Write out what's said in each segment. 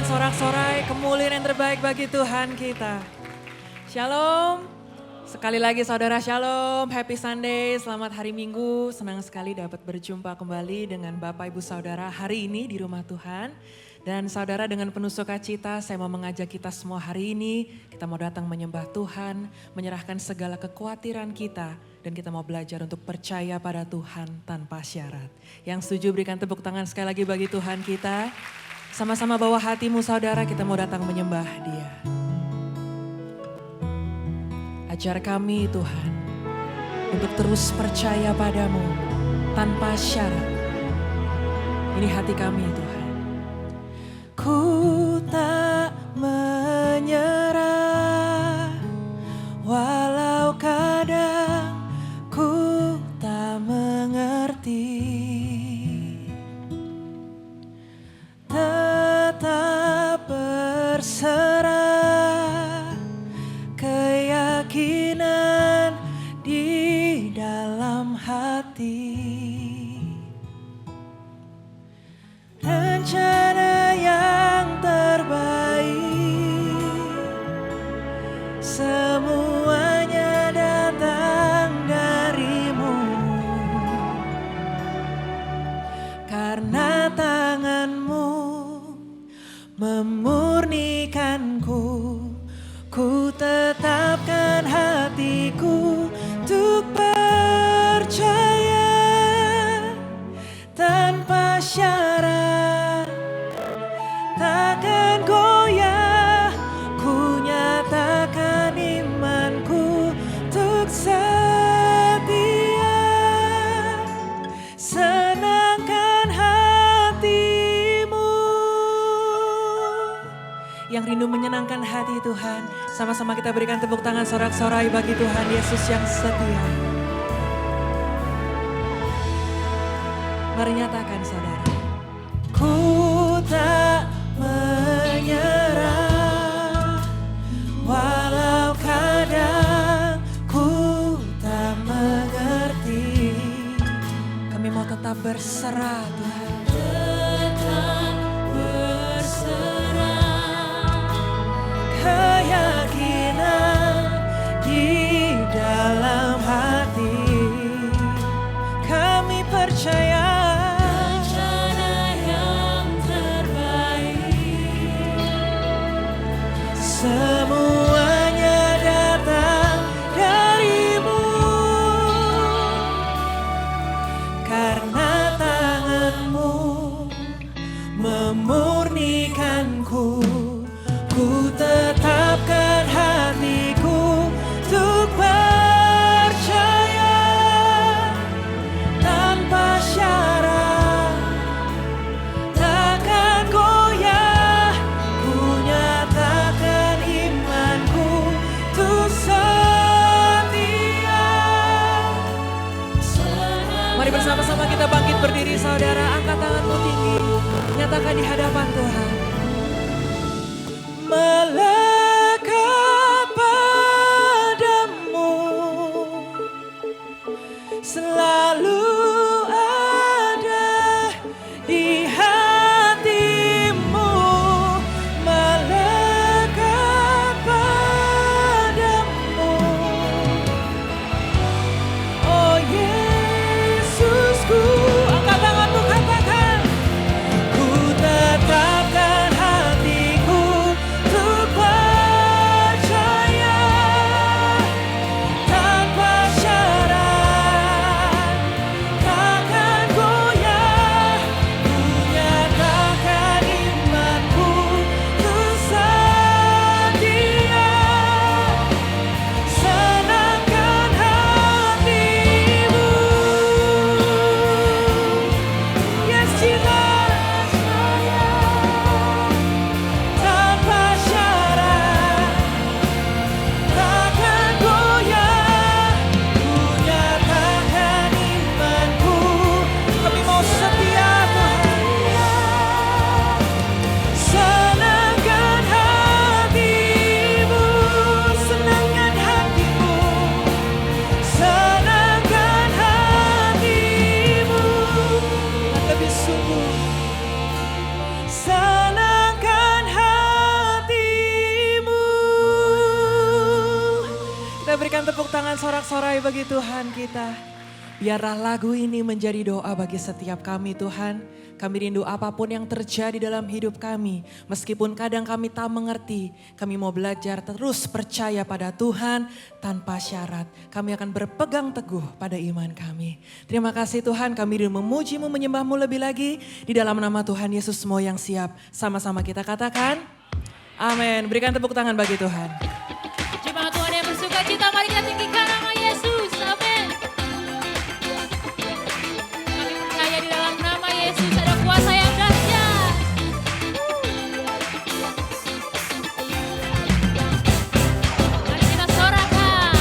sorak-sorai kemuliaan yang terbaik bagi Tuhan kita. Shalom. Sekali lagi saudara shalom, happy Sunday, selamat hari Minggu. Senang sekali dapat berjumpa kembali dengan Bapak Ibu Saudara hari ini di rumah Tuhan. Dan saudara dengan penuh sukacita saya mau mengajak kita semua hari ini, kita mau datang menyembah Tuhan, menyerahkan segala kekhawatiran kita. Dan kita mau belajar untuk percaya pada Tuhan tanpa syarat. Yang setuju berikan tepuk tangan sekali lagi bagi Tuhan kita. Sama-sama bawa hatimu saudara, kita mau datang menyembah Dia. Ajar kami Tuhan untuk terus percaya padamu tanpa syarat. Ini hati kami Tuhan. Ku tak menyerah walau kadang ku tak mengerti. Tetap berserah keyakinan di dalam hati. Rencana yang terbaik semuanya datang darimu. Karena tanganmu memurnikanku, ku tetapkan hatiku untuk percaya tanpa syarat. Takkan goyah, ku nyatakan imanku untuk setia. Senangkan hatimu. Yang rindu menyenangkan hati Tuhan, sama-sama kita berikan tepuk tangan sorak-sorai bagi Tuhan Yesus yang setia. Mari nyatakan saudara. Ku tak menyerah walau kadang ku tak mengerti. Kami mau tetap berserah Tuhan. Tetap berserah keyakinan di dalam hati. Kami percaya semuanya datang darimu. Karena tanganmu memurnikanku, ku tetapkan hatiku untuk percaya tanpa syarat. Takkan goyah, ku nyatakan imanku untuk setia. Mari bersama-sama kita bangkit berdiri saudara, angkat tanganmu tinggi, nyatakan di hadapan Tuhan. Melekat padamu selalu ada di hatimu. Melekat padamu, oh Yesusku. Angkat tanganmu, katakan. Ku tetapkan hatiku untuk percaya tanpa syarat. Takkan goyah, ku nyatakan imanku untuk setia. Senangkan hatimu. Yes Jesus. Tanpa syarat, takkan goyah, ku nyatakan imanku. Kami mau setia Tuhan. Senangkan hatimu, senangkan hatimu, senangkan hatimu. Lebih sungguh, senangkan hatimu. kita berikan tepuk tangan sorak-sorai bagi Tuhan kita. Biarlah lagu ini menjadi doa bagi setiap kami Tuhan. Kami rindu apapun yang terjadi dalam hidup kami. Meskipun kadang kami tak mengerti, kami mau belajar terus percaya pada Tuhan tanpa syarat. Kami akan berpegang teguh pada iman kami. Terima kasih Tuhan, kami rindu memuji-Mu, menyembah-Mu lebih lagi. Di dalam nama Tuhan Yesus semua yang siap. Sama-sama kita katakan, amin. Berikan tepuk tangan bagi Tuhan. Jemaat Tuhan yang bersuka cita, mari kita tinggikan nama Yesus. Amin. Kami percaya di dalam nama Yesus ada kuasa yang dahsyat. Mari kita sorakan.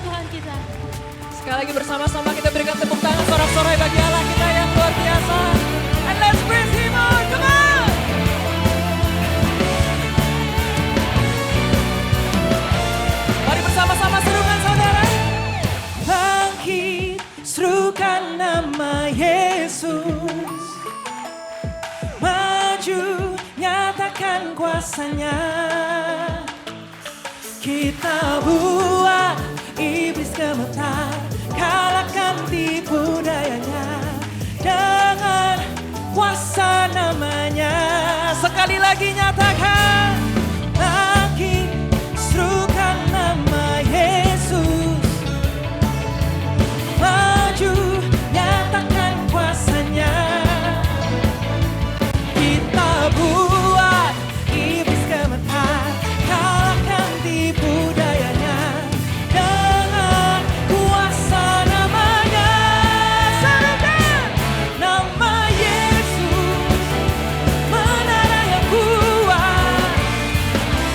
Tuhan kita. Sekali lagi bersama-sama kita berikan tepuk tangan sorak-sorai bagi Allah kita yang luar biasa. And let's praise Him on, come on! Mari bersama-sama serukan saudara. Bangkit, serukan nama Yesus. Maju, nyatakan kuasanya. Kita buat iblis gemetar, kalahkan tipu dayanya dengan kuasa namanya. Sekali lagi nyatakan, bangkit, serukan nama Yesus. Maju, nyatakan kuasanya. Kita buat iblis gemetar, kalahkan tipu dayanya dengan kuasa namanya. Serukan nama Yesus, menara yang kuat.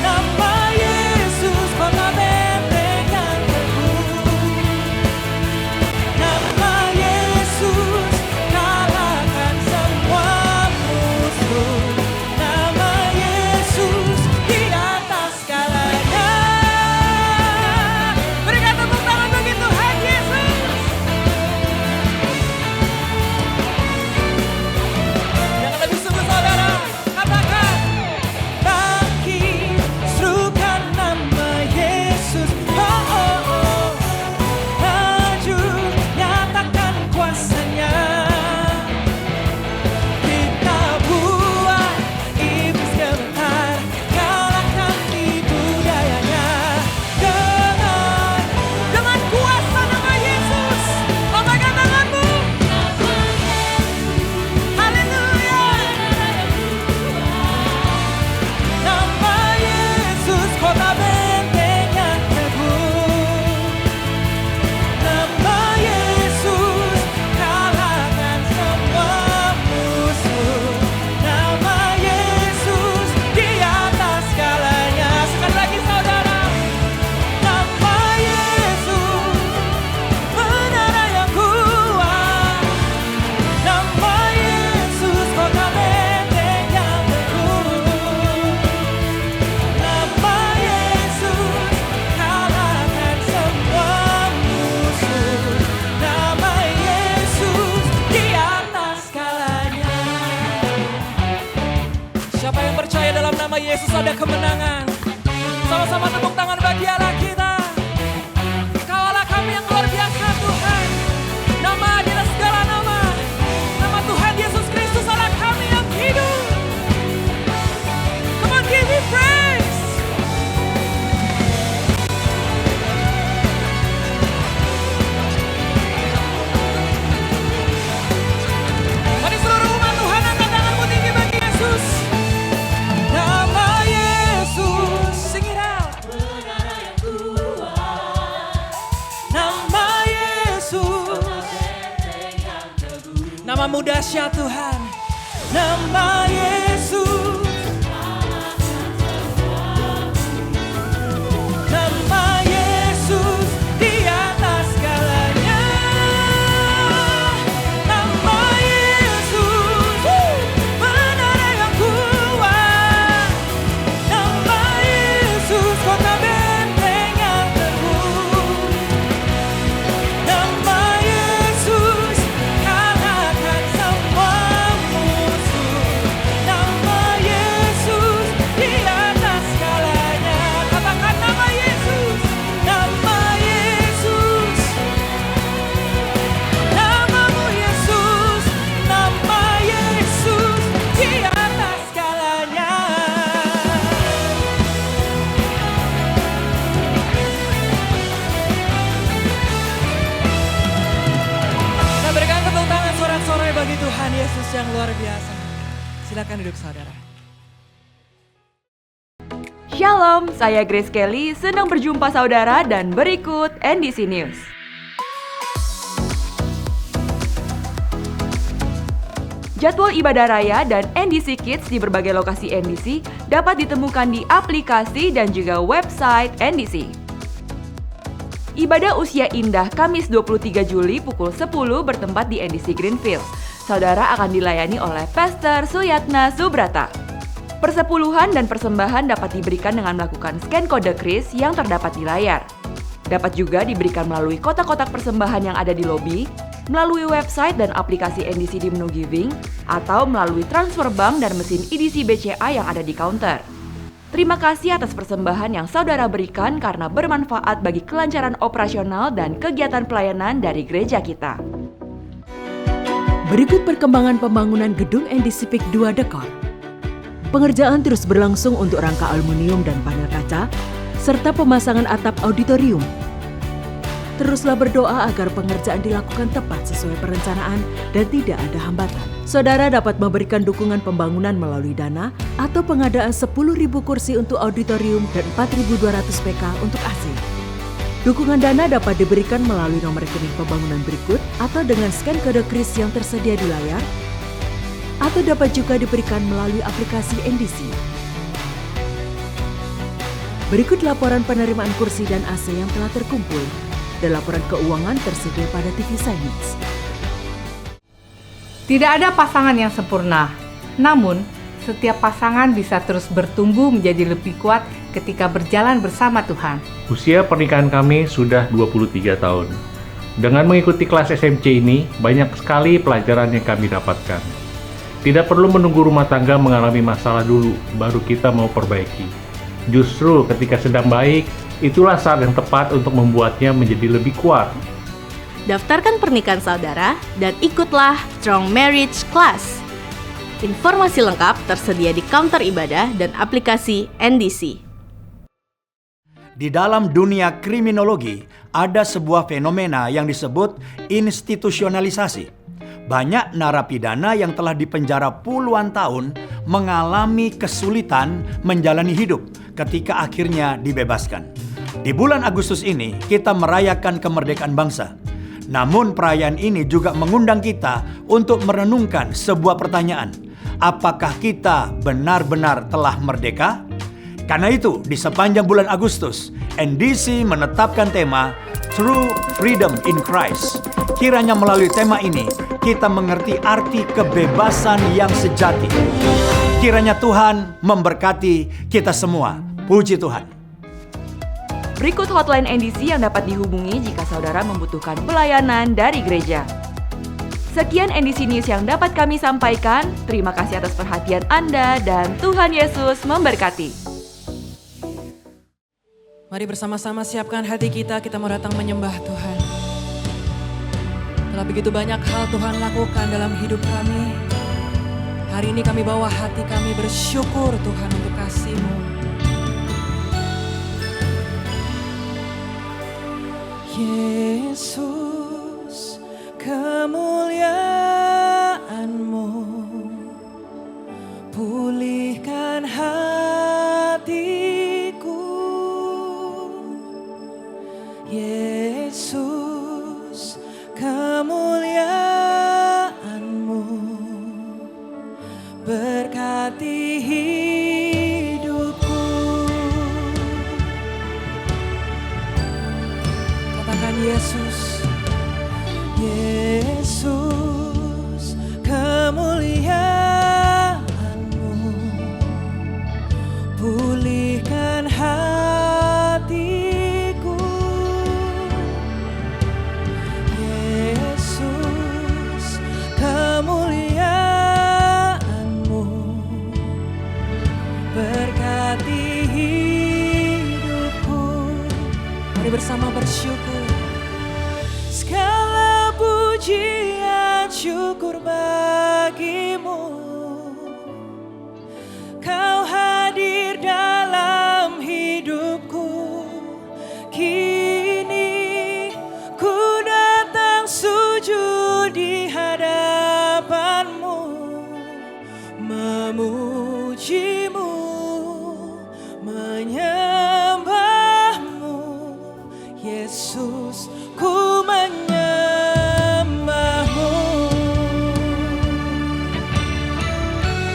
Nama Yesus, kota benteng yang teguh. Nama Yesus, kalahkan semua musuh. Nama Yesus di atas segalanya. Berikan tepuk tangan bagi Tuhan Yesus. Jangan lebih sungguh saudara, katakan, bangkit, serukan nama Yesus. Oh, oh, oh. Maju, nyatakan kuasanya. Kita buat iblis gemetar, kalahkan tipu dayanya dengan kuasa nama Yesus. Lambaikan tanganmu. Haleluya. Nama Yesus, kota benteng yang teguh. Nama Yesus, kalahkan semua musuh. Nama Yesus di atas segalanya. Sekali lagi saudara. Nama Yesus, menara yang kuat. Nama Yesus, kota benteng yang teguh. Nama Yesus, kalahkan semua musuh. Nama Yesus di atas segalanya. Siapa yang percaya dalam nama Yesus ada kemenangan? Sama-sama tepuk tangan bagi Allah kita. Kau Allah kami yang luar biasa Tuhan. Nama adalah segala nama. Nama Tuhan Yesus Kristus Allah kami yang hidup. Come on, give me praise. Mari seluruh umat Tuhan angkat tanganmu tinggi bagi Yesus. Nama Yesus, sing it out. Nama Yesus, namamu dahsyat Tuhan. Nama Yesus, nama Yesus di atas segalanya. Nama Yesus, menara yang kuat. Nama Yesus, kota benteng yang teguh. Nama Yesus, kalahkan semua musuh. Nama Yesus di atas segalanya. Katakan nama Yesus, nama Yesus. Namamu Yesus, nama Yesus di atas segalanya. Kita berikan tepuk tangan sorak-sorai bagi Tuhan Yesus yang luar biasa. Silakan duduk saudara. Shalom, saya Grace Kelly, senang berjumpa saudara dan berikut NDC News. Jadwal ibadah raya dan NDC Kids di berbagai lokasi NDC dapat ditemukan di aplikasi dan juga website NDC. Ibadah Usia Indah Kamis 23 Juli pukul 10 bertempat di NDC Greenfield. Saudara akan dilayani oleh Pastor Suyatna Subrata. Persepuluhan dan persembahan dapat diberikan dengan melakukan scan kode kris yang terdapat di layar. Dapat juga diberikan melalui kotak-kotak persembahan yang ada di lobi, melalui website dan aplikasi NDC di menu giving, atau melalui transfer bank dan mesin EDC BCA yang ada di counter. Terima kasih atas persembahan yang saudara berikan karena bermanfaat bagi kelancaran operasional dan kegiatan pelayanan dari gereja kita. Berikut perkembangan pembangunan gedung NDC PIK 2 Dekor. Pengerjaan terus berlangsung untuk rangka aluminium dan panel kaca, serta pemasangan atap auditorium. Teruslah berdoa agar pengerjaan dilakukan tepat sesuai perencanaan dan tidak ada hambatan. Saudara dapat memberikan dukungan pembangunan melalui dana atau pengadaan 10.000 kursi untuk auditorium dan 4.200 PK untuk AC. Dukungan dana dapat diberikan melalui nomor rekening pembangunan berikut atau dengan scan kode kris yang tersedia di layar, atau dapat juga diberikan melalui aplikasi NDC. Berikut laporan penerimaan kursi dan AC yang telah terkumpul dan laporan keuangan tersedia pada TV Signage. Tidak ada pasangan yang sempurna, namun setiap pasangan bisa terus bertumbuh menjadi lebih kuat ketika berjalan bersama Tuhan. Usia pernikahan kami sudah 23 tahun. Dengan mengikuti kelas SMC ini, banyak sekali pelajaran yang kami dapatkan. Tidak perlu menunggu rumah tangga mengalami masalah dulu, baru kita mau perbaiki. Justru ketika sedang baik, itulah saat yang tepat untuk membuatnya menjadi lebih kuat. Daftarkan pernikahan saudara dan ikutlah Strong Marriage Class. Informasi lengkap tersedia di counter ibadah dan aplikasi NDC. Di dalam dunia kriminologi, ada sebuah fenomena yang disebut institusionalisasi. Banyak narapidana yang telah dipenjara puluhan tahun mengalami kesulitan menjalani hidup ketika akhirnya dibebaskan. Di bulan Agustus ini, kita merayakan kemerdekaan bangsa. Namun perayaan ini juga mengundang kita untuk merenungkan sebuah pertanyaan. Apakah kita benar-benar telah merdeka? Karena itu, di sepanjang bulan Agustus, NDC menetapkan tema True Freedom in Christ. Kiranya melalui tema ini, kita mengerti arti kebebasan yang sejati. Kiranya Tuhan memberkati kita semua. Puji Tuhan. Berikut hotline NDC yang dapat dihubungi jika saudara membutuhkan pelayanan dari gereja. Sekian NDC News yang dapat kami sampaikan. Terima kasih atas perhatian Anda dan Tuhan Yesus memberkati. Mari bersama-sama siapkan hati kita mau datang menyembah Tuhan. Telah begitu banyak hal Tuhan lakukan dalam hidup kami. Hari ini kami bawa hati kami bersyukur Tuhan untuk kasih-Mu. Yesus, kemuliaan-Mu pulihkan hatiku. Yesus, kemuliaan-Mu berkati hidupku. Katakan Yesus, Yesus, kemuliaan-Mu pulihkan hatiku. Yesus, kemuliaan-Mu berkati hidupku. Mari bersama bersyukur. Segala pujian syukur bagi-Mu. Kau hadir dalam hidupku. Kini ku datang sujud di hadapan-Mu, memuji-Mu, menyembah-Mu. Yesus, ku menyembah-Mu.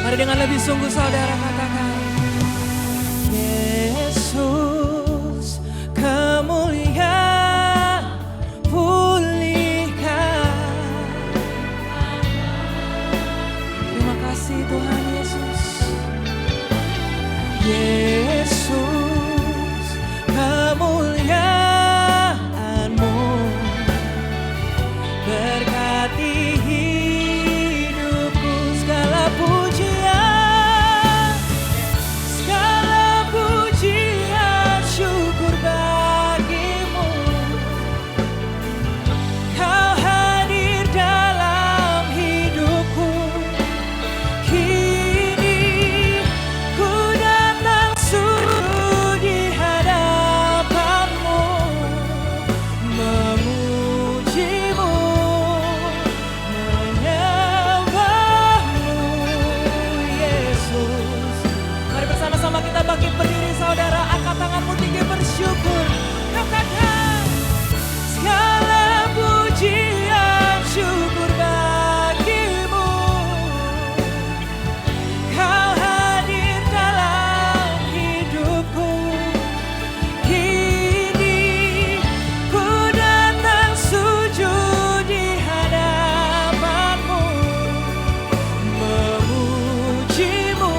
Mari dengan lebih sungguh saudara katakan, Yesus, kemuliaan-Mu bangkit berdiri saudara, angkat tanganmu tinggi bersyukur. Katakan segala pujian syukur bagimu. Kau hadir dalam hidupku. Kini ku datang sujud di hadapanmu, memujimu,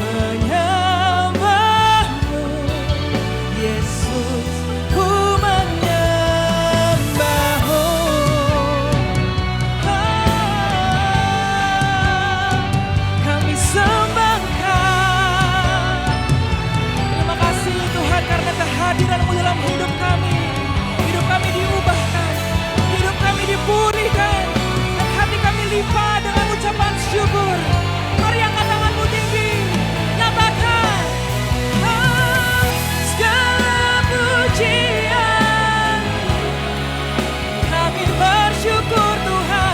menyembahmu. Yesus, ku menyembahmu. Kami sembah Kau. Terima kasih Tuhan karena kehadiran-Mu dalam hidup kami. Hidup kami diubahkan, hidup kami dipulihkan, dan hati kami limpah dengan ucapan syukur. Mari angkat tanganmu tinggi, nyatakan segala pujian. Kami bersyukur Tuhan,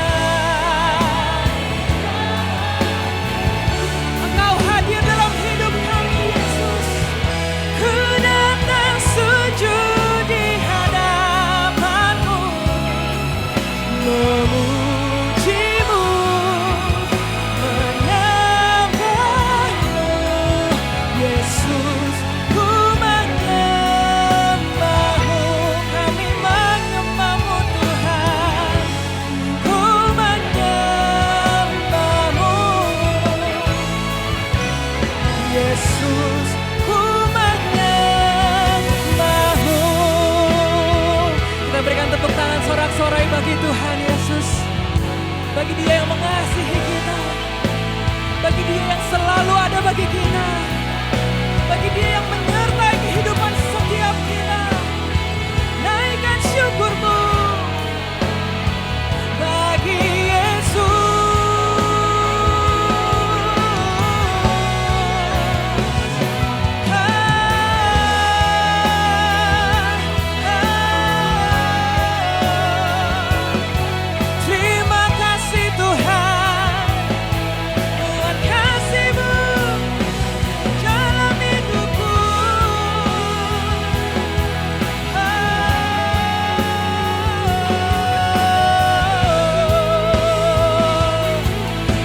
Engkau hadir dalam hidup kami Yesus. Ku datang sujud di hadapanmu, memujimu, menyembahmu. Yesus, ku menyembahmu. Kami menyembahmu Tuhan, ku menyembahmu. Yesus, ku menyembahmu. Kita berikan tepuk tangan sorak-sorai bagi Tuhan Yesus. Bagi Dia yang mengasihi kita, bagi Dia yang selalu ada bagi kita, bagi Dia yang menyertai kehidupan setiap kita. Naikkan syukurmu bagi Yesus. Terima kasih Tuhan, buat kasih-Mu dalam hidupku.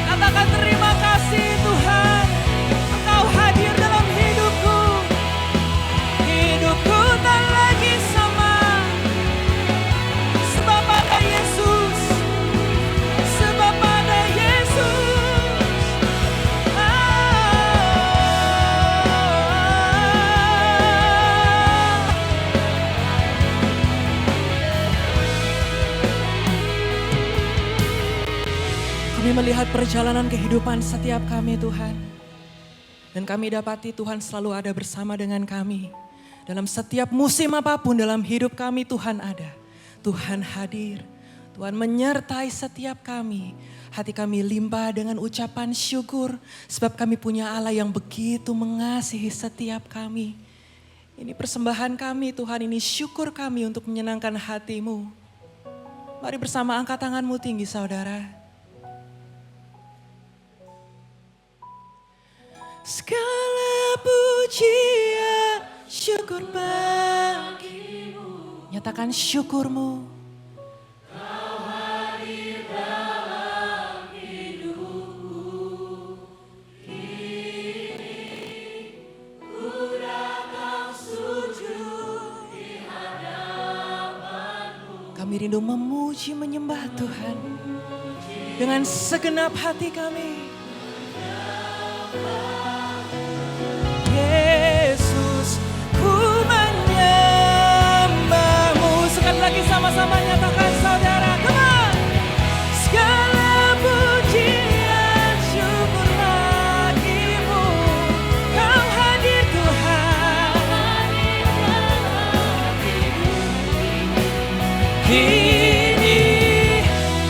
Katakan terima kasih Tuhan, Engkau hadir dalam hidupku. Hidupku tak lagi sama, sebab ada Yesus, sebab ada Yesus. Kami melihat perjalanan kehidupan setiap kami Tuhan, dan kami dapati Tuhan selalu ada bersama dengan kami. Dalam setiap musim apapun dalam hidup kami Tuhan ada. Tuhan hadir, Tuhan menyertai setiap kami. Hati kami limpah dengan ucapan syukur, sebab kami punya Allah yang begitu mengasihi setiap kami. Ini persembahan kami Tuhan, ini syukur kami untuk menyenangkan hati-Mu. Mari bersama angkat tanganmu tinggi saudara. Segala pujian syukur bagimu. Nyatakan syukurmu. Kami rindu memuji menyembah Tuhan dengan segenap hati kami. Yesus, ku menyembahmu. Sekali lagi sama-sama nyatakan saudara. Come on. Segala pujian syukur bagimu. Kau hadir Tuhan. Kini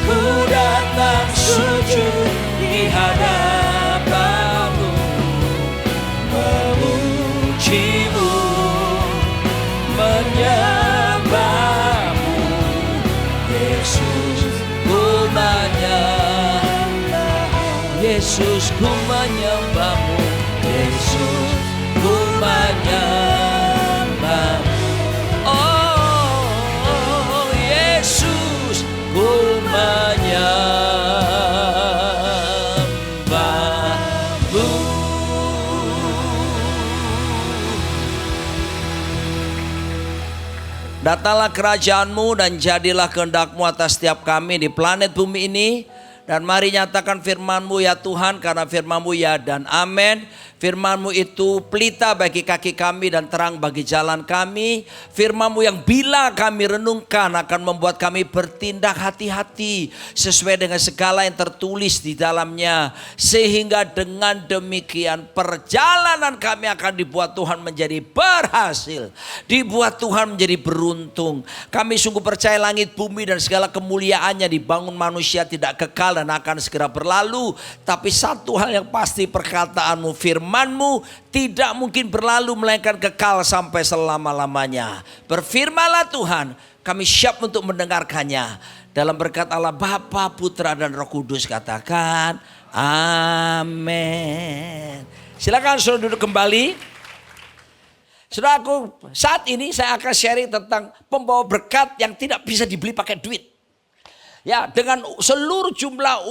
ku datang sujud di hadapanmu, memujimu, menyembahmu. Yesus, ku menyembahmu. Yesus, ku menyembahmu. Yesus. Datanglah kerajaan-Mu dan jadilah kehendak-Mu atas setiap kami di planet bumi ini. Dan mari nyatakan firman-Mu ya Tuhan, karena firman-Mu ya dan amin. Firman-Mu itu pelita bagi kaki kami dan terang bagi jalan kami. Firman-Mu yang bila kami renungkan akan membuat kami bertindak hati-hati sesuai dengan segala yang tertulis di dalamnya. Sehingga dengan demikian perjalanan kami akan dibuat Tuhan menjadi berhasil. Dibuat Tuhan menjadi beruntung. Kami sungguh percaya langit, bumi dan segala kemuliaannya dibangun manusia tidak kekal dan akan segera berlalu. Tapi satu hal yang pasti, perkataan-Mu, firman-Mu tidak mungkin berlalu melainkan kekal sampai selama-lamanya. Berfirmanlah Tuhan, kami siap untuk mendengarkannya. Dalam berkat Allah Bapa, Putra dan Roh Kudus katakan amin. Silakan saudara duduk kembali. Saudaraku, saat ini saya akan sharing tentang pembawa berkat yang tidak bisa dibeli pakai duit. Ya, dengan seluruh jumlah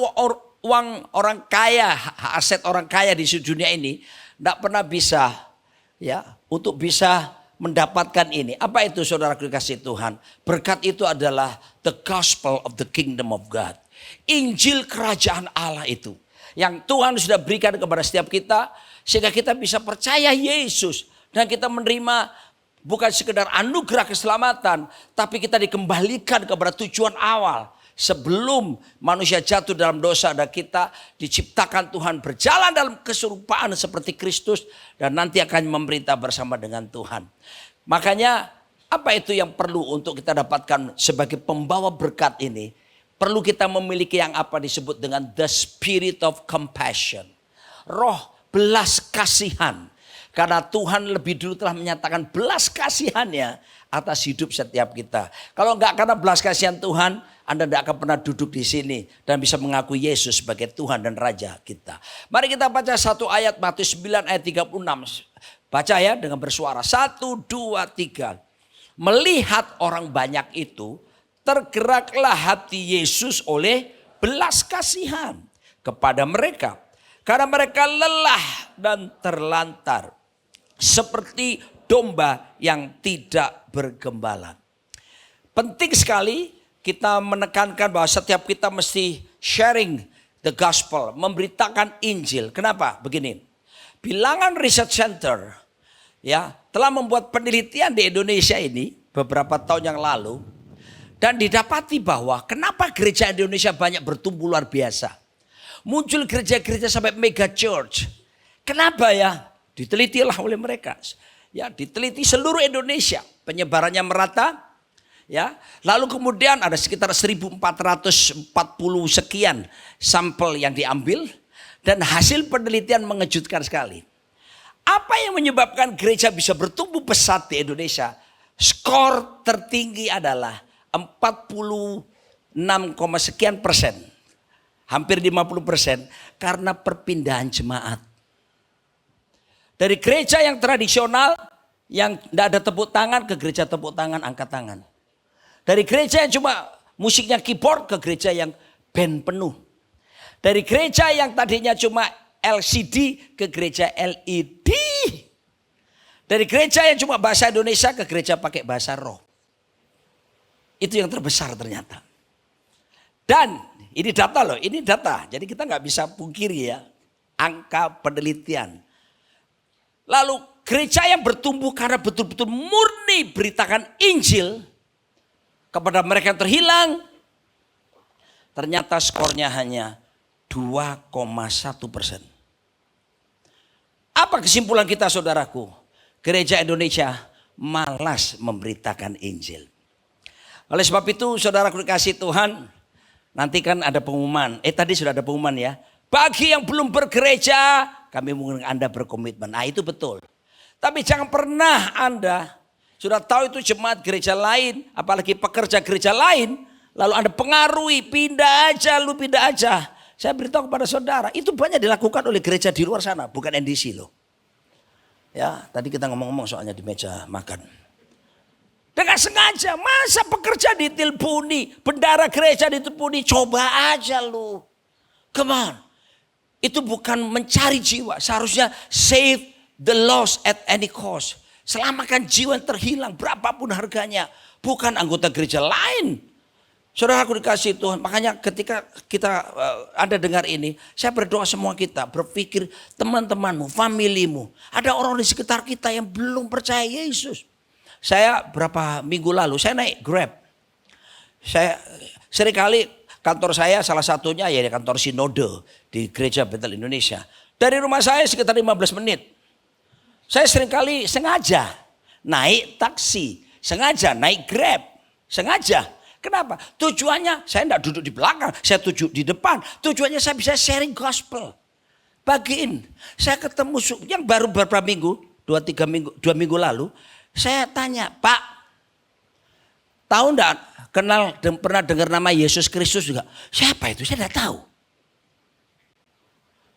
uang orang kaya, aset orang kaya di dunia ini, tidak pernah bisa ya untuk bisa mendapatkan ini. Apa itu saudara dikasih Tuhan? Berkat itu adalah the gospel of the kingdom of God. Injil kerajaan Allah itu. Yang Tuhan sudah berikan kepada setiap kita. Sehingga kita bisa percaya Yesus. Dan kita menerima bukan sekedar anugerah keselamatan. Tapi kita dikembalikan kepada tujuan awal. Sebelum manusia jatuh dalam dosa dan kita diciptakan Tuhan berjalan dalam keserupaan seperti Kristus dan nanti akan memerintah bersama dengan Tuhan. Makanya apa itu yang perlu untuk kita dapatkan sebagai pembawa berkat ini? Perlu kita memiliki yang apa disebut dengan the spirit of compassion. Roh belas kasihan. Karena Tuhan lebih dulu telah menyatakan belas kasihannya atas hidup setiap kita. Kalau enggak karena belas kasihan Tuhan, Anda tidak akan pernah duduk di sini dan bisa mengakui Yesus sebagai Tuhan dan Raja kita. Mari kita baca satu ayat Matius 9 ayat 36. Baca ya dengan bersuara. 1, 2, 3. Melihat orang banyak itu, tergeraklah hati Yesus oleh belas kasihan kepada mereka. Karena mereka lelah dan terlantar. Seperti domba yang tidak bergembala. Penting sekali kita menekankan bahwa setiap kita mesti sharing the gospel. Memberitakan Injil. Kenapa? Begini. Bilangan Research Center ya telah membuat penelitian di Indonesia ini beberapa tahun yang lalu. Dan didapati bahwa kenapa gereja Indonesia banyak bertumbuh luar biasa. Muncul gereja-gereja sampai mega church. Kenapa ya? Ditelitilah oleh mereka. Ya, diteliti seluruh Indonesia. Penyebarannya merata. Ya, lalu kemudian ada sekitar 1440 sekian sampel yang diambil. Dan hasil penelitian mengejutkan sekali. Apa yang menyebabkan gereja bisa bertumbuh pesat di Indonesia? Skor tertinggi adalah 46, sekian persen. Hampir 50% karena perpindahan jemaat. Dari gereja yang tradisional, yang tidak ada tepuk tangan ke gereja tepuk tangan, angkat tangan. Dari gereja yang cuma musiknya keyboard ke gereja yang band penuh. Dari gereja yang tadinya cuma LCD ke gereja LED. Dari gereja yang cuma bahasa Indonesia ke gereja pakai bahasa roh. Itu yang terbesar ternyata. Dan ini data loh, ini data. Jadi kita nggak bisa pungkiri ya angka penelitian. Lalu gereja yang bertumbuh karena betul-betul murni beritakan Injil kepada mereka yang terhilang. Ternyata skornya hanya 2,1%. Apa kesimpulan kita saudaraku? Gereja Indonesia malas memberitakan Injil. Oleh sebab itu saudaraku dikasih Tuhan, nanti kan ada pengumuman. Tadi sudah ada pengumuman ya. Bagi yang belum bergereja, kami mengundang Anda berkomitmen. Nah itu betul. Tapi jangan pernah Anda sudah tahu itu jemaat gereja lain, apalagi pekerja gereja lain, lalu Anda pengaruhi, pindah aja, lu pindah aja. Saya beritahu kepada saudara, itu banyak dilakukan oleh gereja di luar sana, bukan NDC loh. Ya, tadi kita ngomong-ngomong soalnya di meja makan. Dengan sengaja, masa pekerja diteleponi, bendara gereja diteleponi, coba aja lu. Come on. Itu bukan mencari jiwa. Seharusnya save the lost at any cost. Selamatkan jiwa yang terhilang berapapun harganya. bukan anggota gereja lain. Saudaraku dikasih Tuhan, makanya ketika kita Anda dengar ini, saya berdoa semua kita berpikir teman-temanmu, familimu, ada orang di sekitar kita yang belum percaya Yesus. Saya berapa minggu lalu, saya naik Grab. Saya seringkali kantor saya salah satunya ya di kantor Sinode di Gereja Bethel Indonesia. Dari rumah saya sekitar 15 menit. Saya seringkali sengaja naik taksi, sengaja naik Grab, sengaja. Kenapa? Tujuannya saya tidak duduk di belakang, saya duduk di depan. Tujuannya saya bisa sharing gospel. Bagiin. Saya ketemu yang baru beberapa minggu, 2 minggu lalu. Saya tanya, Pak, tahu enggak pernah dengar nama Yesus Kristus juga? Siapa itu? Saya tidak tahu.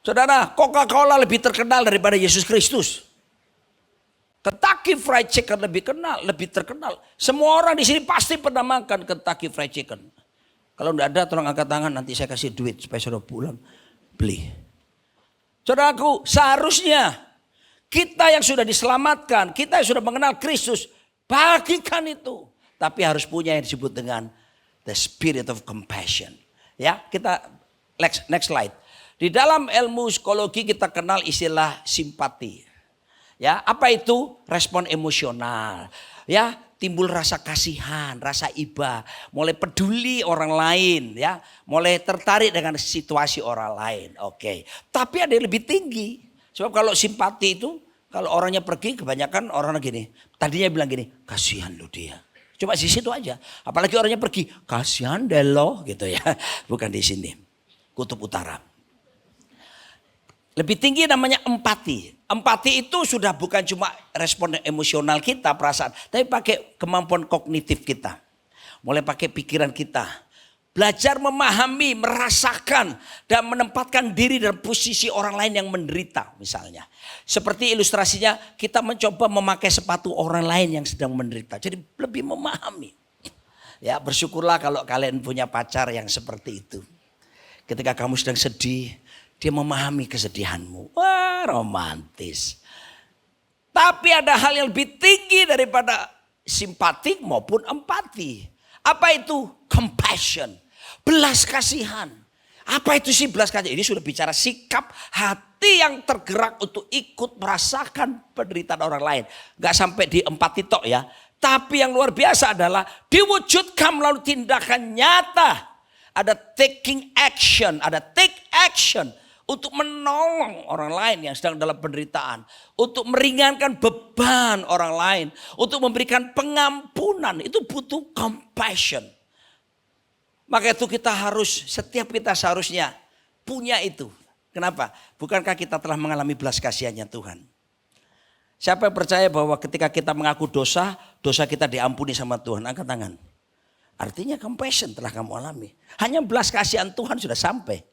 Saudara, Coca-Cola lebih terkenal daripada Yesus Kristus. Kentucky Fried Chicken lebih terkenal. Semua orang di sini pasti pernah makan Kentucky Fried Chicken. Kalau enggak ada, tolong angkat tangan, nanti saya kasih duit supaya saudara pulang beli. Saudaraku, seharusnya kita yang sudah diselamatkan, kita yang sudah mengenal Kristus, bagikan itu. Tapi harus punya yang disebut dengan the spirit of compassion. Ya, kita next slide. Di dalam ilmu psikologi kita kenal istilah simpati. Ya, apa itu? Respon emosional. Ya, timbul rasa kasihan, rasa iba, mulai peduli orang lain, ya, mulai tertarik dengan situasi orang lain. Oke. Tapi ada yang lebih tinggi. Sebab kalau simpati itu, kalau orangnya pergi, kebanyakan orang gini. Tadinya bilang gini, kasihan lo dia. Cuma di situ aja. Apalagi orangnya pergi, kasihan deh lo, gitu ya. Bukan di sini. Kutub Utara. Lebih tinggi namanya empati. Empati itu sudah bukan cuma respon emosional kita, perasaan. Tapi pakai kemampuan kognitif kita. Mulai pakai pikiran kita. Belajar memahami, merasakan, dan menempatkan diri dalam posisi orang lain yang menderita misalnya. Seperti ilustrasinya kita mencoba memakai sepatu orang lain yang sedang menderita. Jadi lebih memahami. Ya, bersyukurlah kalau kalian punya pacar yang seperti itu. Ketika kamu sedang sedih, dia memahami kesedihanmu. Wah, romantis. Tapi ada hal yang lebih tinggi daripada simpati maupun empati. Apa itu? Compassion. Belas kasihan. Apa itu sih belas kasihan? Ini sudah bicara sikap hati yang tergerak untuk ikut merasakan penderitaan orang lain. Gak sampai di empati tok ya. Tapi yang luar biasa adalah diwujudkan melalui tindakan nyata. Ada taking action, ada take action. Untuk menolong orang lain yang sedang dalam penderitaan. Untuk meringankan beban orang lain. Untuk memberikan pengampunan. Itu butuh compassion. Maka itu setiap kita seharusnya punya itu. Kenapa? Bukankah kita telah mengalami belas kasihannya Tuhan? Siapa yang percaya bahwa ketika kita mengaku dosa, dosa kita diampuni sama Tuhan? Angkat tangan. Artinya compassion telah kamu alami. Hanya belas kasihan Tuhan sudah sampai.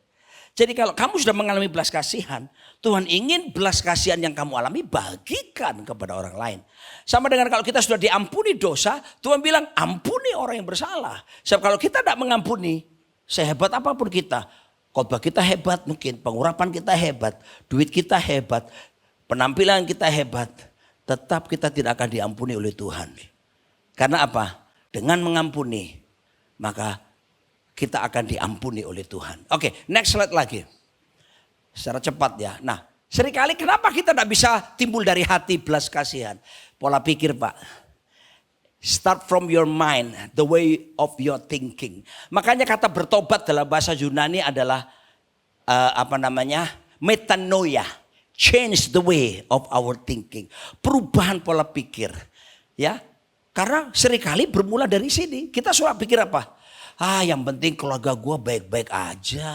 Jadi kalau kamu sudah mengalami belas kasihan, Tuhan ingin belas kasihan yang kamu alami bagikan kepada orang lain. Sama dengan kalau kita sudah diampuni dosa, Tuhan bilang ampuni orang yang bersalah. Sebab kalau kita tidak mengampuni, sehebat apapun kita, khotbah kita hebat mungkin, pengurapan kita hebat, duit kita hebat, penampilan kita hebat, tetap kita tidak akan diampuni oleh Tuhan. Karena apa? Dengan mengampuni, maka kita akan diampuni oleh Tuhan. Oke, next slide lagi. Secara cepat ya. Nah, seringkali kenapa kita tidak bisa timbul dari hati belas kasihan? Pola pikir Pak. Start from your mind, the way of your thinking. Makanya kata bertobat dalam bahasa Yunani adalah metanoia. Change the way of our thinking. Perubahan pola pikir. Ya, karena seringkali bermula dari sini. Kita suka pikir apa? Yang penting keluarga gue baik-baik aja.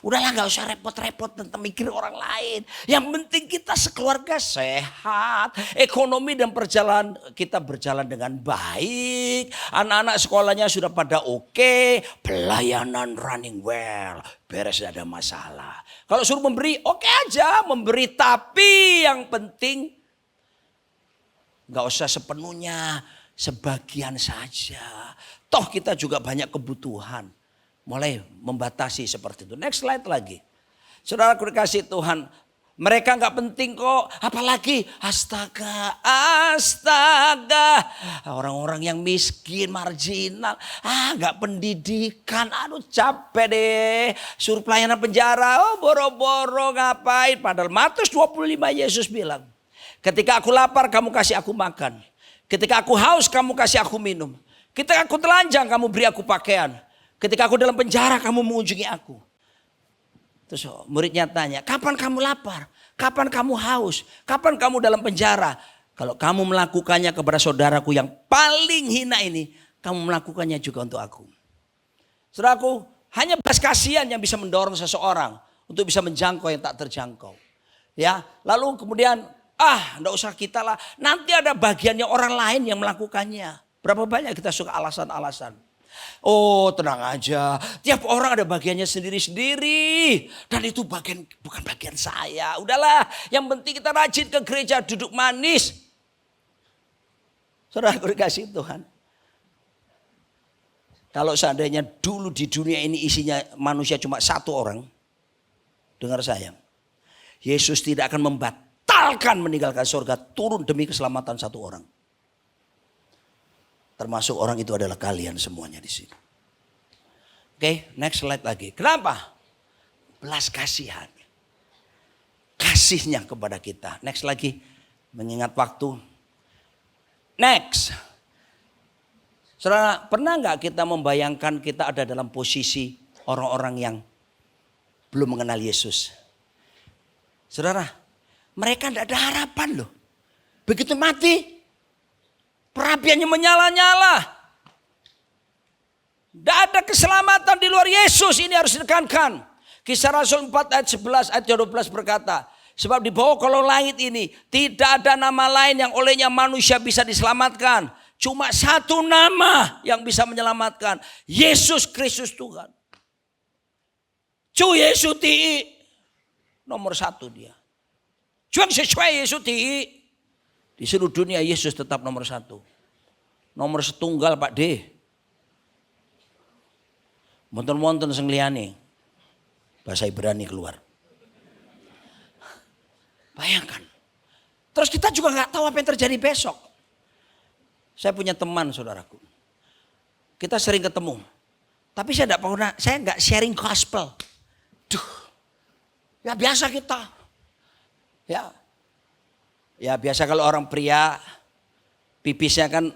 Udahlah gak usah repot-repot tentang mikir orang lain. Yang penting kita sekeluarga sehat. Ekonomi dan kita berjalan dengan baik. Anak-anak sekolahnya sudah pada oke. Pelayanan running well. Beres gak ada masalah. Kalau suruh memberi oke aja memberi. Tapi yang penting gak usah sepenuhnya. Sebagian saja. Toh kita juga banyak kebutuhan. Mulai membatasi seperti itu. Next slide lagi. Saudara dikasih Tuhan. Mereka nggak penting kok, apalagi astaga. Orang-orang yang miskin, marginal, nggak pendidikan, aduh capek deh. Suruh pelayanan penjara, boro-boro ngapain. Padahal Matius 25 Yesus bilang, ketika aku lapar kamu kasih aku makan. Ketika aku haus kamu kasih aku minum. Ketika aku telanjang kamu beri aku pakaian. Ketika aku dalam penjara kamu mengunjungi aku. Terus muridnya tanya, kapan kamu lapar? Kapan kamu haus? Kapan kamu dalam penjara? Kalau kamu melakukannya kepada saudaraku yang paling hina ini, kamu melakukannya juga untuk aku. Saudaraku, hanya belas kasihan yang bisa mendorong seseorang untuk bisa menjangkau yang tak terjangkau. Ya, lalu kemudian, enggak usah kita lah. Nanti ada bagiannya orang lain yang melakukannya. Berapa banyak kita suka alasan-alasan. Oh tenang aja, tiap orang ada bagiannya sendiri-sendiri. Dan itu bukan bagian saya. Udahlah, yang penting kita rajin ke gereja, duduk manis. Saudara dikasih Tuhan. Kalau seandainya dulu di dunia ini isinya manusia cuma satu orang. Dengar saya. Yesus tidak akan membatalkan meninggalkan surga turun demi keselamatan satu orang. Termasuk orang itu adalah kalian semuanya di sini. Oke, next slide lagi. Kenapa? Belas kasihan. Kasihnya kepada kita. Next lagi. Mengingat waktu. Next. Saudara, pernah nggak kita membayangkan kita ada dalam posisi orang-orang yang belum mengenal Yesus? Saudara, mereka tidak ada harapan loh. Begitu mati, perapiannya menyala-nyala. Tidak ada keselamatan di luar Yesus. Ini harus ditekankan. Kisah Rasul 4 ayat 11 ayat 12 berkata. Sebab di bawah kolong langit ini tidak ada nama lain yang olehnya manusia bisa diselamatkan. Cuma satu nama yang bisa menyelamatkan. Yesus Kristus Tuhan. Cu Yesus ti. Nomor satu dia. Juang sesuai Yesus ti. Di seluruh dunia Yesus tetap nomor satu. Nomor setunggal Pak D. Monten-monten sing liyane. Bahasa Ibrani keluar. Bayangkan. Terus kita juga gak tahu apa yang terjadi besok. Saya punya teman saudaraku. Kita sering ketemu. Tapi saya gak sharing gospel. Duh. Ya biasa kita. Ya biasa kalau orang pria. Pipisnya kan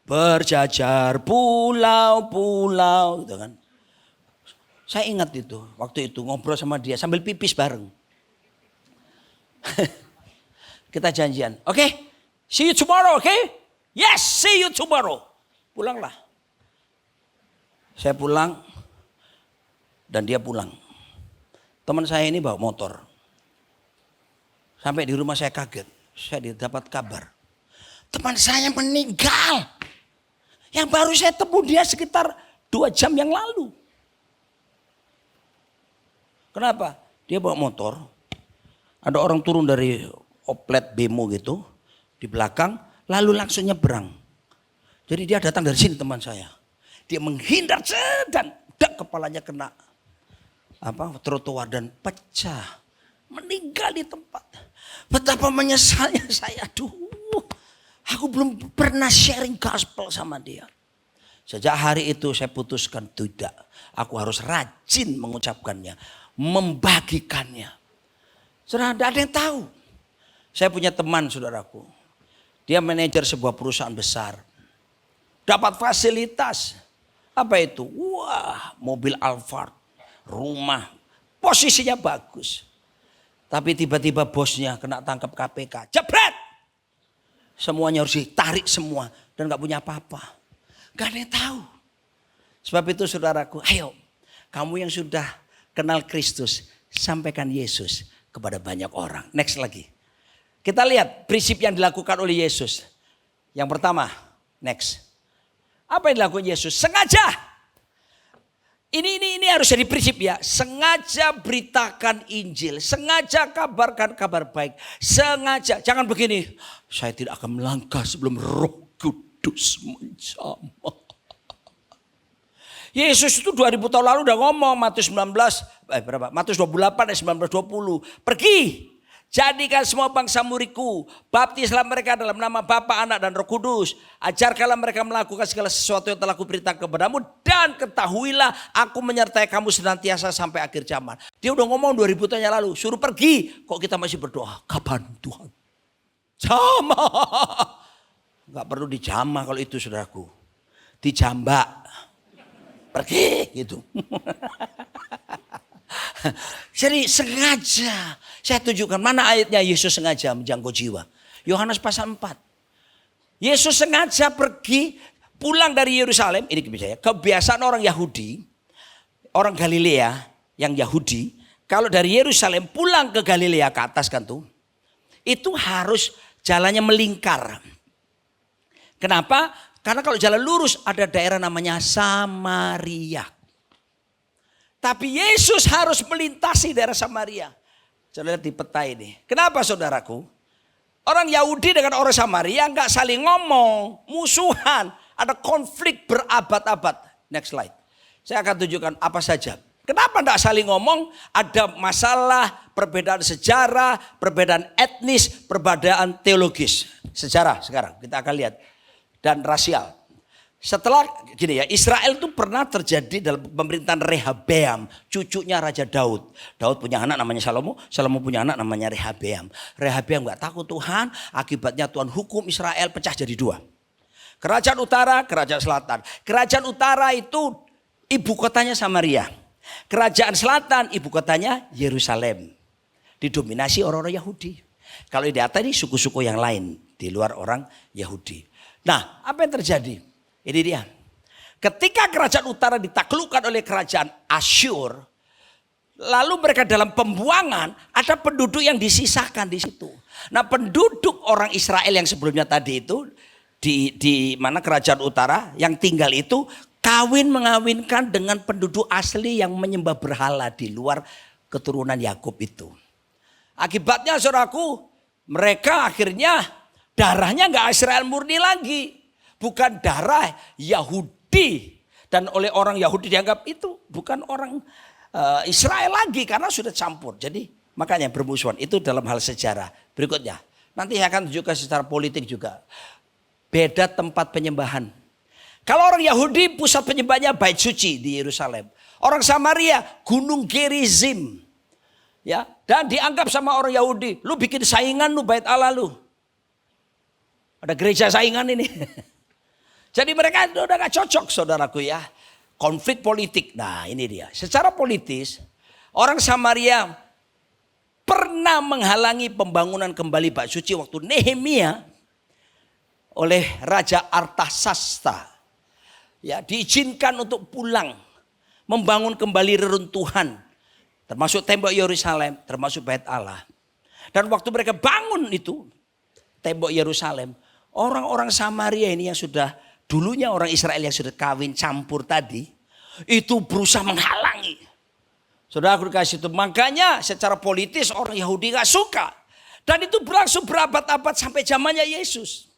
berjajar pulau-pulau gitu kan. Saya ingat itu, waktu itu ngobrol sama dia sambil pipis bareng. Kita janjian, oke? See you tomorrow, oke? Yes, see you tomorrow. Pulanglah. Saya pulang dan dia pulang. Teman saya ini bawa motor. Sampai di rumah saya kaget, saya dapat kabar. Teman saya meninggal. Yang baru saya temu dia sekitar 2 jam yang lalu. Kenapa? Dia bawa motor. Ada orang turun dari oplet bemo gitu. Di belakang. Lalu langsung nyebrang. Jadi dia datang dari sini teman saya. Dia menghindar dan kepalanya kena trotoar dan pecah. Meninggal di tempat. Betapa menyesalnya saya. Aku belum pernah sharing gospel sama dia. Sejak hari itu saya putuskan tidak. Aku harus rajin mengucapkannya. Membagikannya. Saudara, tidak ada yang tahu. Saya punya teman saudaraku. Dia manajer sebuah perusahaan besar. Dapat fasilitas. Apa itu? Wah, mobil Alphard. Rumah. Posisinya bagus. Tapi tiba-tiba bosnya kena tangkap KPK. Jebret! Semuanya harus ditarik semua. Dan gak punya apa-apa. Gak ada yang tahu. Sebab itu saudaraku, ayo. Kamu yang sudah kenal Kristus. Sampaikan Yesus kepada banyak orang. Next lagi. Kita lihat prinsip yang dilakukan oleh Yesus. Yang pertama, next. Apa yang dilakukan Yesus? Sengaja. Ini harus jadi prinsip ya. Sengaja beritakan Injil. Sengaja kabarkan kabar baik. Sengaja. Jangan begini. Saya tidak akan melangkah sebelum Roh Kudus menjamah. Yesus itu 2000 tahun lalu udah ngomong. Matius 28 ayat 19-20. Pergi. Jadikan semua bangsa muridku, baptislah mereka dalam nama Bapa, Anak, dan Roh Kudus. Ajarkanlah mereka melakukan segala sesuatu yang telah kuperintahkan kepadamu. Dan ketahuilah aku menyertai kamu senantiasa sampai akhir zaman. Dia udah ngomong 2000 tahun yang lalu, suruh pergi. Kok kita masih berdoa, kapan Tuhan? Sama. Gak perlu dijamah kalau itu saudaraku. Dijambak. Pergi gitu. Jadi sengaja saya tunjukkan mana ayatnya Yesus sengaja menjangkau jiwa. Yohanes pasal 4. Yesus sengaja pergi pulang dari Yerusalem. Ini kebiasaan orang Yahudi, orang Galilea yang Yahudi. Kalau dari Yerusalem pulang ke Galilea ke atas kan tuh. Itu harus jalannya melingkar. Kenapa? Karena kalau jalan lurus ada daerah namanya Samaria. Tapi Yesus harus melintasi daerah Samaria. Coba lihat di peta ini. Kenapa saudaraku? Orang Yahudi dengan orang Samaria nggak saling ngomong, musuhan, ada konflik berabad-abad. Next slide. Saya akan tunjukkan apa saja. Kenapa nggak saling ngomong? Ada masalah, perbedaan sejarah, perbedaan etnis, perbedaan teologis. Sejarah sekarang kita akan lihat. Dan rasial. Setelah gini ya, Israel itu pernah terjadi dalam pemerintahan Rehabeam, cucunya Raja Daud. Daud punya anak namanya Salomo, Salomo punya anak namanya Rehabeam. Rehabeam gak takut Tuhan, akibatnya Tuhan hukum Israel pecah jadi dua. Kerajaan utara, kerajaan selatan. Kerajaan utara itu ibu kotanya Samaria. Kerajaan selatan ibu kotanya Yerusalem. Didominasi orang-orang Yahudi. Kalau di atas ini suku-suku yang lain, di luar orang Yahudi. Nah, apa yang terjadi? Ini dia. Ketika kerajaan utara ditaklukkan oleh kerajaan Asyur, lalu mereka dalam pembuangan, ada penduduk yang disisakan di situ. Nah, penduduk orang Israel yang sebelumnya tadi itu di mana kerajaan utara yang tinggal itu mengawinkan dengan penduduk asli yang menyembah berhala di luar keturunan Yakub itu. Akibatnya saudaraku, mereka akhirnya darahnya nggak Israel murni lagi. Bukan darah Yahudi. Dan oleh orang Yahudi dianggap itu bukan orang Israel lagi. Karena sudah campur. Jadi makanya bermusuhan. Itu dalam hal sejarah. Berikutnya. Nanti saya akan tunjukkan secara politik juga. Beda tempat penyembahan. Kalau orang Yahudi pusat penyembahnya Bait Suci di Yerusalem. Orang Samaria Gunung Gerizim. Ya, dan dianggap sama orang Yahudi. Lu bikin saingan lu Bait Allah lu. Ada gereja saingan ini. Jadi mereka udah gak cocok saudaraku ya. Konflik politik. Nah ini dia. Secara politis orang Samaria pernah menghalangi pembangunan kembali Bait Suci waktu Nehemia oleh Raja Artasasta. Ya, diizinkan untuk pulang membangun kembali reruntuhan. Termasuk tembok Yerusalem, termasuk Bait Allah. Dan waktu mereka bangun itu tembok Yerusalem. Orang-orang Samaria ini yang sudah dulunya orang Israel yang sudah kawin campur tadi. Itu berusaha menghalangi. Saudara aku dikasih itu. Makanya secara politis orang Yahudi gak suka. Dan itu berlangsung berabad-abad sampai zamannya Yesus.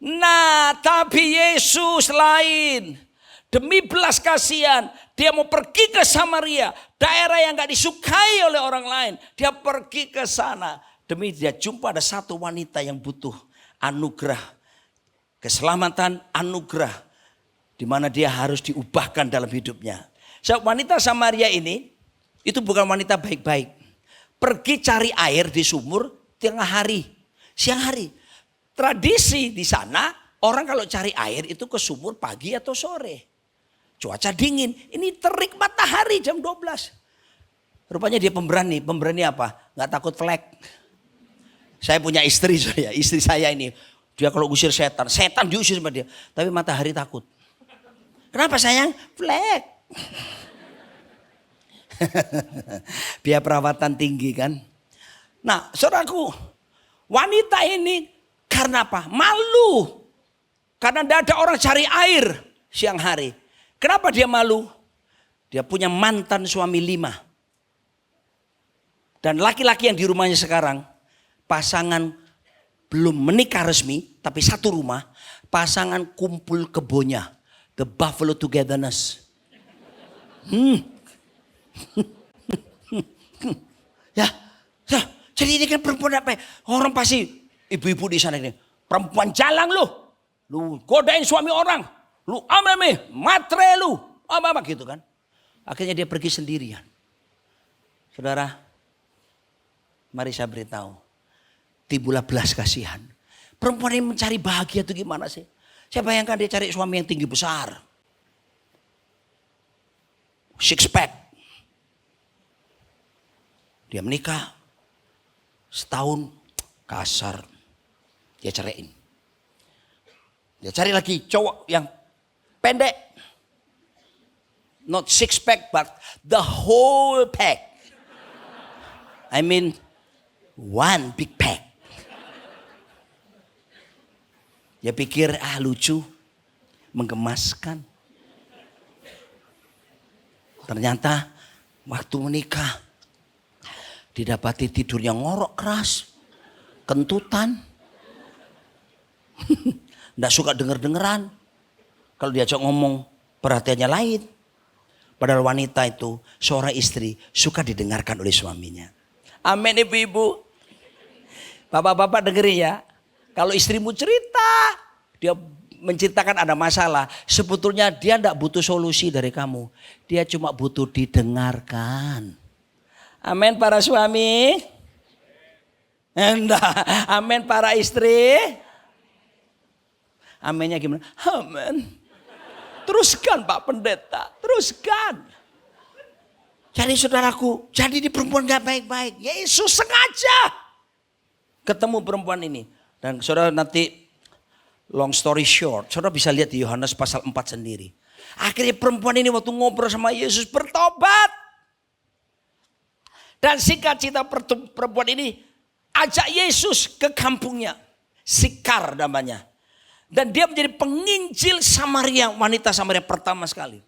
Nah tapi Yesus lain. Demi belas kasihan. Dia mau pergi ke Samaria. Daerah yang gak disukai oleh orang lain. Dia pergi ke sana. Demi dia jumpa ada satu wanita yang butuh anugerah. Keselamatan anugerah. Di mana dia harus diubahkan dalam hidupnya. So, wanita Samaria ini. Itu bukan wanita baik-baik. Pergi cari air di sumur tengah hari. Siang hari. Tradisi di sana. Orang kalau cari air itu ke sumur pagi atau sore. Cuaca dingin. Ini terik matahari jam 12. Rupanya dia pemberani. Pemberani apa? Gak takut flek. Saya punya istri saya. Istri saya ini. Dia kalau usir setan. Setan diusir sama dia. Tapi matahari takut. Kenapa sayang? Flek. Biaya perawatan tinggi kan. Nah saudaraku. Wanita ini karena apa? Malu. Karena tidak ada orang cari air siang hari. Kenapa dia malu? Dia punya mantan suami 5. Dan laki-laki yang di rumahnya sekarang. Pasangan belum menikah resmi. Tapi satu rumah. Pasangan kumpul kebonya. The Buffalo Togetherness. Ya. Jadi ini kan perempuan apa? Orang pasti ibu-ibu di sana ini. Perempuan jalang lu. Lu godain suami orang. Lu amame, matre lu. Apa gitu kan. Akhirnya dia pergi sendirian. Saudara, mari saya beritahu. Timbullah belas kasihan. Perempuan ini mencari bahagia itu gimana sih? Saya bayangkan dia cari suami yang tinggi besar. Six pack. Dia menikah. Setahun kasar. Dia ceraiin. Dia cari lagi cowok yang pendek. Not six pack but the whole pack. I mean one big pack. Dia pikir lucu, menggemaskan. Ternyata waktu menikah didapati tidurnya ngorok keras, kentutan. Nggak suka denger-dengeran. Kalau diajak ngomong perhatiannya lain. Padahal wanita itu seorang istri suka didengarkan oleh suaminya. Amin ibu-ibu. Bapak-bapak dengerin ya. Kalau istrimu cerita, dia menceritakan ada masalah. Sebetulnya dia tidak butuh solusi dari kamu. Dia cuma butuh didengarkan. Amin para suami. Enggak. Amin para istri. Aminnya gimana? Amin. Teruskan Pak Pendeta. Teruskan. Jadi saudaraku, jadi di perempuan gak baik-baik. Yesus sengaja ketemu perempuan ini. Dan saudara nanti long story short, saudara bisa lihat di Yohanes pasal 4 sendiri. Akhirnya perempuan ini waktu ngobrol sama Yesus bertobat. Dan singkat cerita perempuan ini ajak Yesus ke kampungnya. Sikar namanya. Dan dia menjadi penginjil Samaria, wanita Samaria pertama sekali.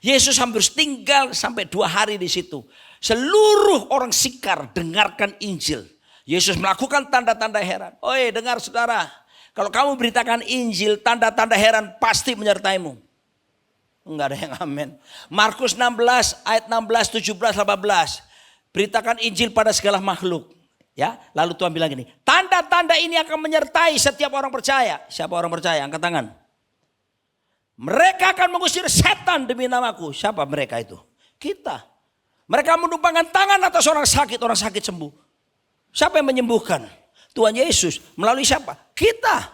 Yesus hampir tinggal sampai 2 hari di situ. Seluruh orang Sikar dengarkan Injil. Yesus melakukan tanda-tanda heran. Oi dengar saudara. Kalau kamu beritakan Injil, tanda-tanda heran pasti menyertaimu. Enggak ada yang amin. Markus 16 ayat 16, 17, 18. Beritakan Injil pada segala makhluk. Ya, lalu Tuhan bilang gini. Tanda-tanda ini akan menyertai setiap orang percaya. Siapa orang percaya? Angkat tangan. Mereka akan mengusir setan demi namaku. Siapa mereka itu? Kita. Mereka menumpangkan tangan atas orang sakit sembuh. Siapa yang menyembuhkan? Tuhan Yesus. Melalui siapa? Kita.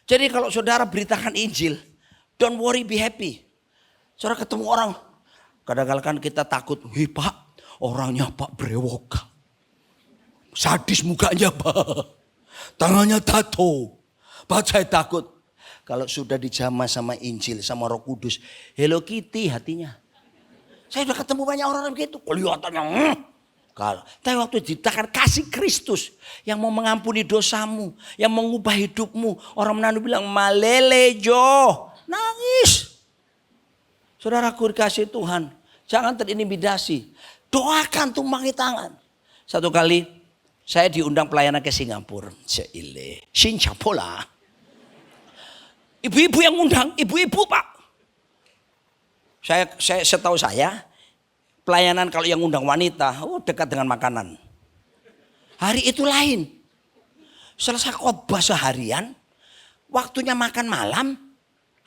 Jadi kalau saudara beritakan Injil, don't worry, be happy. Saudara ketemu orang, kadang-kadang kan kita takut, "Wih Pak, orangnya Pak brewok. Sadis mukanya Pak. Tangannya tato." Pak saya takut. Kalau sudah dijamah sama Injil, sama Roh Kudus, Hello Kitty hatinya. Saya sudah ketemu banyak orang begitu. Kelihatannya tapi waktu ditakan kasih Kristus yang mau mengampuni dosamu, yang mengubah hidupmu. Orang Manado bilang malele jo, nangis. Saudaraku dikasih Tuhan, jangan terintimidasi. Doakan, tumpangi tangan. Satu kali saya diundang pelayanan ke Singapura. Singapura. Ibu-ibu yang undang, ibu-ibu Pak. Saya setahu saya. Pelayanan kalau yang undang wanita, dekat dengan makanan. Hari itu lain. Selesai khotbah seharian, waktunya makan malam,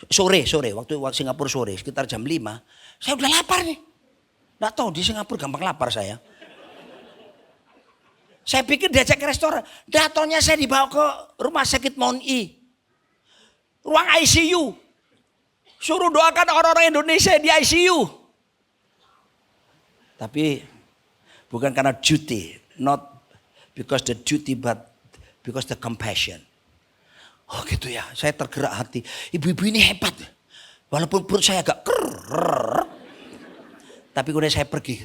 sore, waktu Singapura sore, sekitar jam 5. Saya udah lapar nih. Nggak tahu di Singapura gampang lapar saya. Saya pikir diajak ke restoran. Datangnya saya dibawa ke rumah sakit Mount E. Ruang ICU. Suruh doakan orang-orang Indonesia di ICU. Tapi bukan karena duty, not because the duty but because the compassion. Oh gitu ya, saya tergerak hati. Ibu-ibu ini hebat. Walaupun perut saya agak tapi kemudian saya pergi.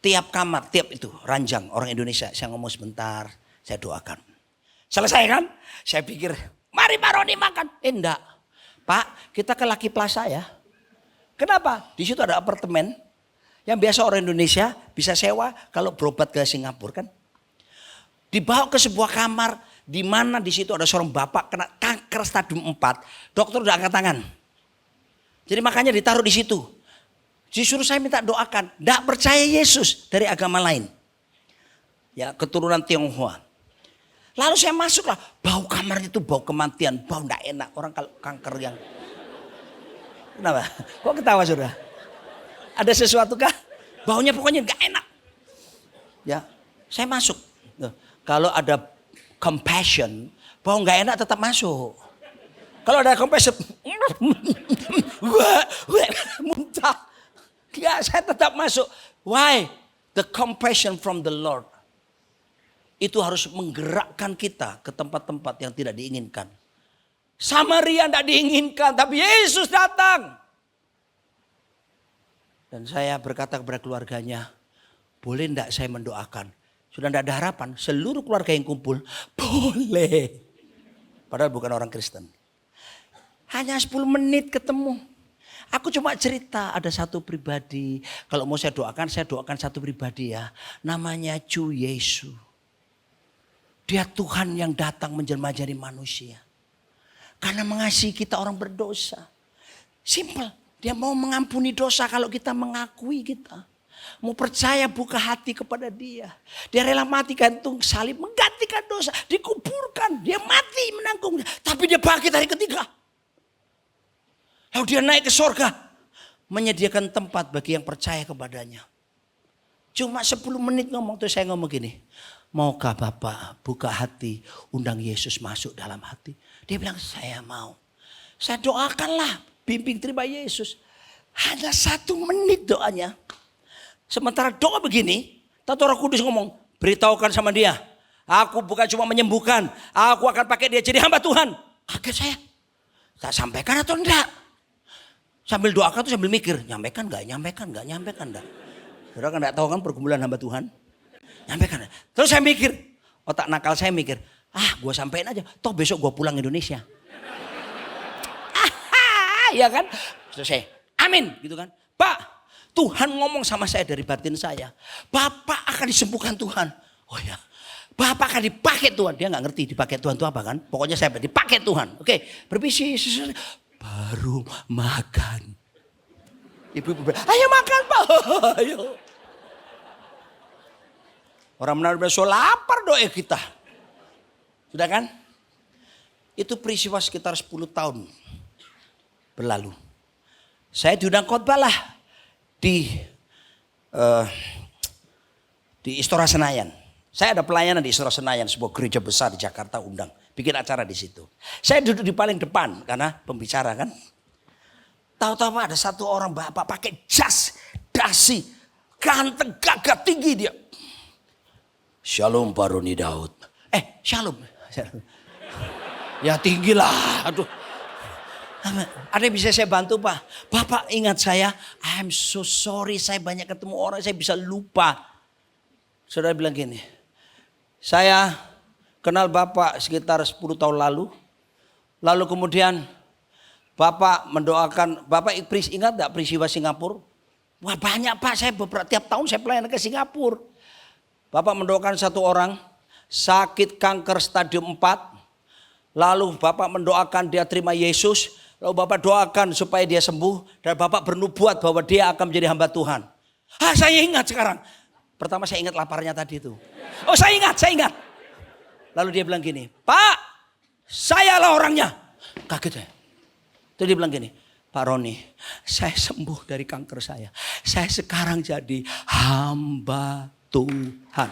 Tiap kamar, tiap itu ranjang orang Indonesia. Saya ngomong sebentar, saya doakan. Selesai kan? Saya pikir, mari Pak Roni makan. Enggak. Pak, kita ke Lucky Plaza ya. Kenapa? Di situ ada apartemen. Yang biasa orang Indonesia bisa sewa kalau berobat ke Singapura kan. Dibawa ke sebuah kamar di mana di situ ada seorang bapak kena kanker stadium 4. Dokter udah angkat tangan. Jadi makanya ditaruh di situ. Disuruh saya minta doakan. Nggak percaya Yesus dari agama lain. Ya, keturunan Tionghoa. Lalu saya masuklah, bau kamarnya itu bau kematian, bau enggak enak. Orang kalau kanker yang... Kenapa? Kok ketawa saudara? Ada sesuatu kah? Baunya pokoknya enggak enak. Ya, saya masuk. Kalau ada compassion, bau enggak enak tetap masuk. Kalau ada compassion, muntah. Ya, saya tetap masuk. Why? The compassion from the Lord. Itu harus menggerakkan kita ke tempat-tempat yang tidak diinginkan. Samaria tidak diinginkan, tapi Yesus datang. Dan saya berkata kepada keluarganya, boleh tidak saya mendoakan? Sudah tidak ada harapan, seluruh keluarga yang kumpul, boleh. Padahal bukan orang Kristen. Hanya 10 menit ketemu. Aku cuma cerita, ada satu pribadi. Kalau mau saya doakan satu pribadi ya. Namanya Chu Yesu. Dia Tuhan yang datang menjelma jadi manusia. Karena mengasihi kita orang berdosa. Simple. Dia mau mengampuni dosa kalau kita mengakui kita. Mau percaya buka hati kepada dia. Dia rela mati gantung salib. Menggantikan dosa. Dikuburkan. Dia mati menanggung. Tapi dia bangkit hari ketiga. Lalu dia naik ke sorga. Menyediakan tempat bagi yang percaya kepadanya. Cuma 10 menit ngomong. Terus saya ngomong gini. Maukah Bapak buka hati, undang Yesus masuk dalam hati? Dia bilang, saya mau. Saya doakanlah, bimbing terima Yesus. Hanya 1 menit doanya. Sementara doa begini, Tato Roh Kudus ngomong, beritahukan sama dia. Aku bukan cuma menyembuhkan, aku akan pakai dia jadi hamba Tuhan. Kaget saya. Tak sampaikan atau enggak? Sambil doakan tuh sambil mikir, nyampaikan enggak? Saudara kan enggak tahu kan pergumulan hamba Tuhan? Nyampaikan. Terus saya mikir, otak nakal saya mikir, gue sampein aja, toh besok gue pulang Indonesia. Ya kan? Terus saya, amin gitu kan. Pak, Tuhan ngomong sama saya dari batin saya. Bapak akan disembuhkan Tuhan. Oh ya, Bapak akan dipakai Tuhan. Dia gak ngerti dipakai Tuhan itu apa kan. Pokoknya saya dipakai Tuhan. Oke, berbisik. Baru makan. Ibu-ibu, ayo makan Pak. Ayo. Orang benar-benar so lapar doa kita. Sudah kan? Itu peristiwa sekitar 10 tahun berlalu. Saya diundang khotbah lah di Istora Senayan. Saya ada pelayanan di Istora Senayan, sebuah gereja besar di Jakarta, undang. Bikin acara di situ. Saya duduk di paling depan karena pembicara kan. Tahu-tahu ada satu orang bapak pakai jas, dasi, ganteng, gagah tinggi dia. Shalom Pak Roni Daud. Shalom. Ya tinggi lah. Aduh. Ada yang bisa saya bantu Pak? Bapak ingat saya. I'm so sorry. Saya banyak ketemu orang. Saya bisa lupa. Saudara bilang gini. Saya kenal Bapak sekitar 10 tahun lalu. Lalu kemudian Bapak mendoakan. Bapak ingat gak peristiwa Singapura? Wah banyak Pak. Saya tiap tahun saya pelayanan ke Singapura. Bapak mendoakan satu orang sakit kanker stadium 4. Lalu Bapak mendoakan dia terima Yesus. Lalu Bapak doakan supaya dia sembuh. Dan Bapak bernubuat bahwa dia akan menjadi hamba Tuhan. Saya ingat sekarang. Pertama saya ingat laparnya tadi itu. Oh saya ingat. Lalu dia bilang gini. Pak, saya lah orangnya. Kaget saya. Terus dia bilang gini. Pak Roni, saya sembuh dari kanker saya. Saya sekarang jadi hamba Tuhan.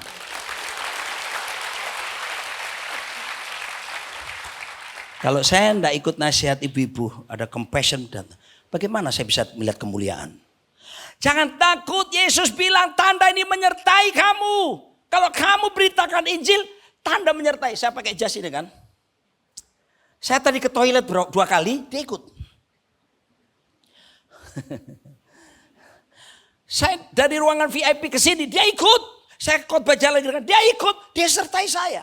Kalau saya tidak ikut nasihat ibu-ibu, ada compassion dan bagaimana saya bisa melihat kemuliaan? Jangan takut, Yesus bilang tanda ini menyertai kamu. Kalau kamu beritakan Injil, tanda menyertai. Saya pakai jas ini kan. Saya tadi ke toilet 2 kali, dia ikut. Saya dari ruangan VIP ke sini, dia ikut. Saya khotbah jalan dengan dia ikut, dia sertai saya.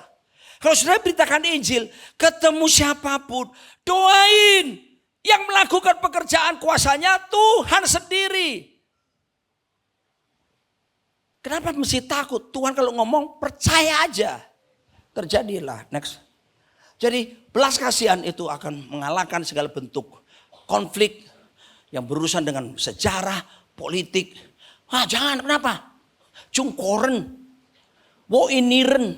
Kalau sudah beritakan Injil, ketemu siapapun, doain. Yang melakukan pekerjaan kuasanya Tuhan sendiri. Kenapa mesti takut? Tuhan kalau ngomong percaya aja. Terjadilah. Next. Jadi belas kasihan itu akan mengalahkan segala bentuk konflik yang berurusan dengan sejarah, politik. Jangan, kenapa? Cungkoren. Wo iniren.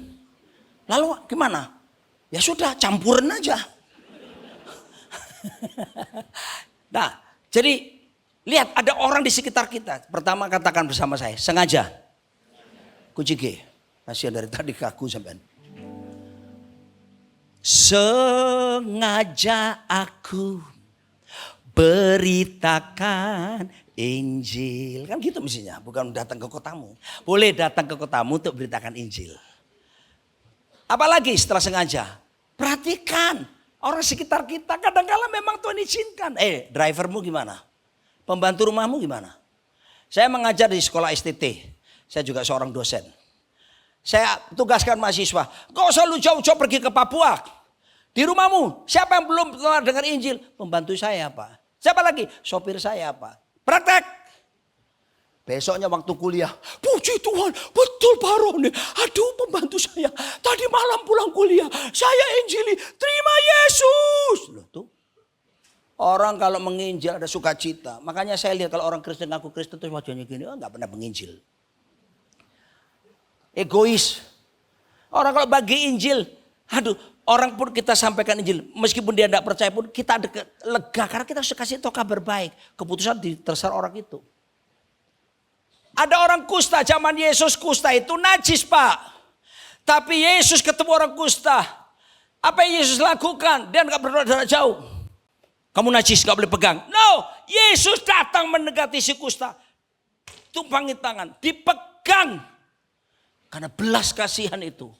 Lalu gimana? Ya sudah, campurin aja. Nah, jadi lihat ada orang di sekitar kita. Pertama katakan bersama saya, sengaja. Kunci G. Kasihan dari tadi kaku sampean. Sengaja aku beritakan Injil. Kan gitu mestinya, bukan datang ke kotamu. Boleh datang ke kotamu untuk beritakan Injil. Apalagi setelah sengaja. Perhatikan orang sekitar kita, kadang-kadang memang Tuhan izinkan. Drivermu gimana? Pembantu rumahmu gimana? Saya mengajar di sekolah STT. Saya juga seorang dosen. Saya tugaskan mahasiswa. Gak usah lu jauh-jauh pergi ke Papua. Di rumahmu, siapa yang belum pernah dengar Injil? Pembantu saya Pak. Siapa lagi? Sopir saya Pak. Praktek. Besoknya waktu kuliah. Puji Tuhan, betul Pak Roni. Aduh pembantu saya. Tadi malam pulang kuliah. Saya injili. Terima Yesus. Loh tuh. Orang kalau menginjil ada sukacita. Makanya saya lihat kalau orang Kristen ngaku Kristen terus wajahnya gini. Gak pernah menginjil. Egois. Orang kalau bagi Injil. Aduh. Orang pun kita sampaikan Injil. Meskipun dia tidak percaya pun kita lega. Karena kita harus kasih tahu kabar baik. Keputusan terserah orang itu. Ada orang kusta, zaman Yesus kusta itu najis Pak. Tapi Yesus ketemu orang kusta. Apa yang Yesus lakukan? Dia gak berdoa jarak jauh. Kamu najis gak boleh pegang. No, Yesus datang mendekati si kusta. Tumpangi tangan, dipegang. Karena belas kasihan itu.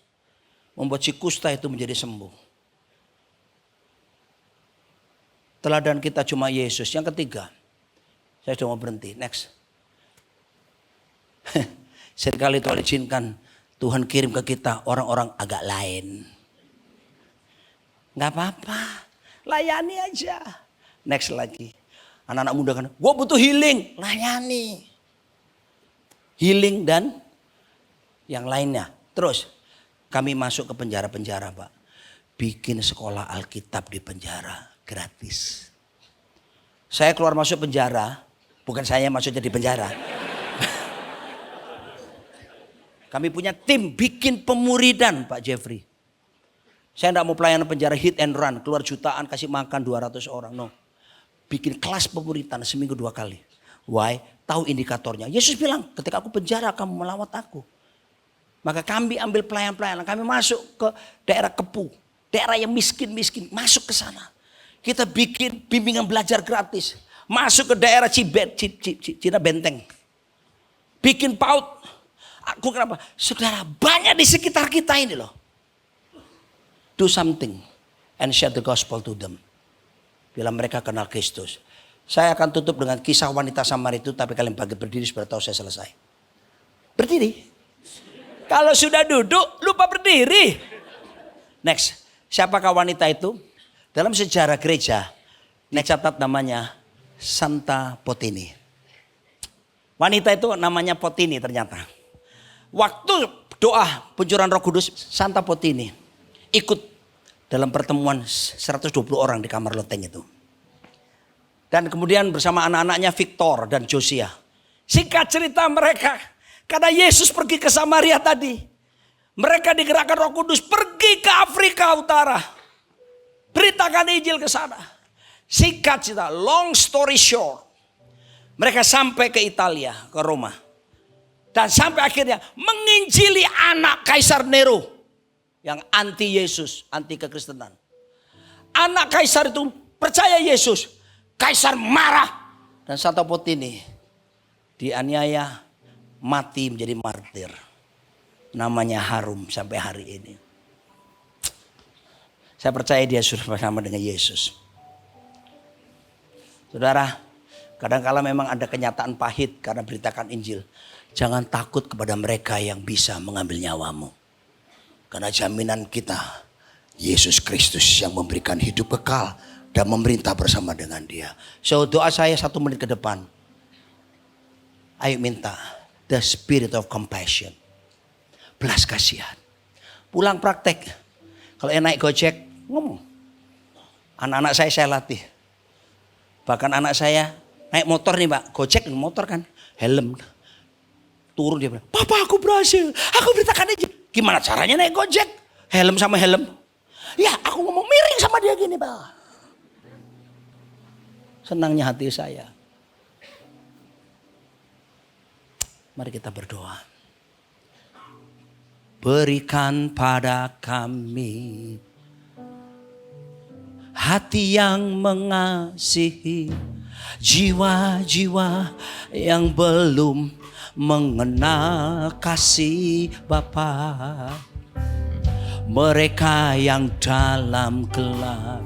Membuat si kusta itu menjadi sembuh. Teladan kita cuma Yesus. Yang ketiga, saya sudah mau berhenti. Next. Seringkali Tuhan izinkan Tuhan kirim ke kita orang-orang agak lain. Gak apa-apa, layani aja. Next lagi. Anak-anak muda kan, gue butuh healing, layani. Healing dan yang lainnya. Terus kami masuk ke penjara-penjara Pak. Bikin sekolah Alkitab di penjara gratis. Saya keluar masuk penjara, bukan saya maksudnya di penjara. Kami punya tim bikin pemuridan Pak Jeffrey. Saya tidak mau pelayanan penjara hit and run. Keluar jutaan kasih makan 200 orang. No. Bikin kelas pemuridan seminggu 2 kali. Why? Tahu indikatornya. Yesus bilang ketika aku penjara kamu melawat aku. Maka kami ambil pelayan-pelayan. Kami masuk ke daerah Kepu. Daerah yang miskin-miskin. Masuk ke sana. Kita bikin bimbingan belajar gratis. Masuk ke daerah Cina Benteng. Bikin PAUD. Aku kenapa? Saudara, banyak di sekitar kita ini loh. Do something and share the gospel to them. Bila mereka kenal Kristus. Saya akan tutup dengan kisah wanita Samar itu. Tapi kalian bagi berdiri supaya tahu saya selesai. Berdiri. Kalau sudah duduk lupa berdiri. Next. Siapakah wanita itu? Dalam sejarah gereja. Next catat namanya Santa Potini. Wanita itu namanya Potini ternyata. Waktu doa pencurahan Roh Kudus, Santa Potini ikut dalam pertemuan 120 orang di kamar loteng itu. Dan kemudian bersama anak-anaknya Victor dan Josia. Singkat cerita mereka, karena Yesus pergi ke Samaria tadi. Mereka digerakkan Roh Kudus pergi ke Afrika Utara. Beritakan Injil ke sana. Singkat cerita, long story short. Mereka sampai ke Italia, ke Roma. Dan sampai akhirnya menginjili anak Kaisar Nero. Yang anti Yesus, anti kekristenan. Anak Kaisar itu percaya Yesus. Kaisar marah. Dan Santa Potini dianiaya mati menjadi martir. Namanya harum sampai hari ini. Saya percaya dia sudah bersama dengan Yesus. Saudara, kadang-kala memang ada kenyataan pahit karena beritakan Injil. Jangan takut kepada mereka yang bisa mengambil nyawamu. Karena jaminan kita, Yesus Kristus yang memberikan hidup kekal dan memerintah bersama dengan dia. So doa saya 1 menit ke depan. Ayo minta the spirit of compassion. Belas kasihan. Pulang praktek. Kalau naik Gojek, ngomong. Anak-anak saya latih. Bahkan anak saya naik motor nih Pak. Gojek motor kan. Helm. Turun dia bilang, Papa aku berhasil. Aku beritakan aja. Gimana caranya naik Gojek? Helm sama helm. Ya aku ngomong miring sama dia gini Pak. Senangnya hati saya. Mari kita berdoa. Berikan pada kami hati yang mengasihi jiwa-jiwa yang belum mengenal kasih Bapa. Mereka yang dalam gelap,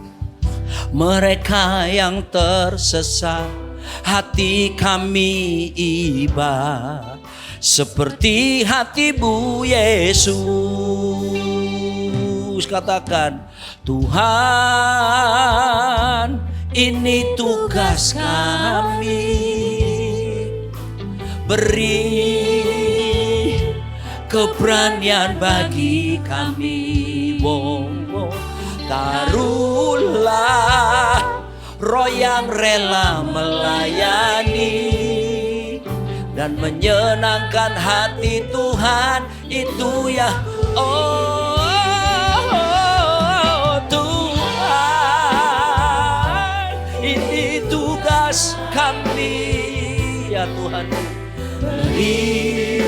mereka yang tersesat, hati kami iba seperti hati-Mu Yesus. Katakan, Tuhan, ini tugas kami. Beri keberanian bagi kami. Taruhlah roh yang rela melayani dan menyenangkan hati Tuhan. Itu ya Tuhan, ini tugas kami ya Tuhan. Beri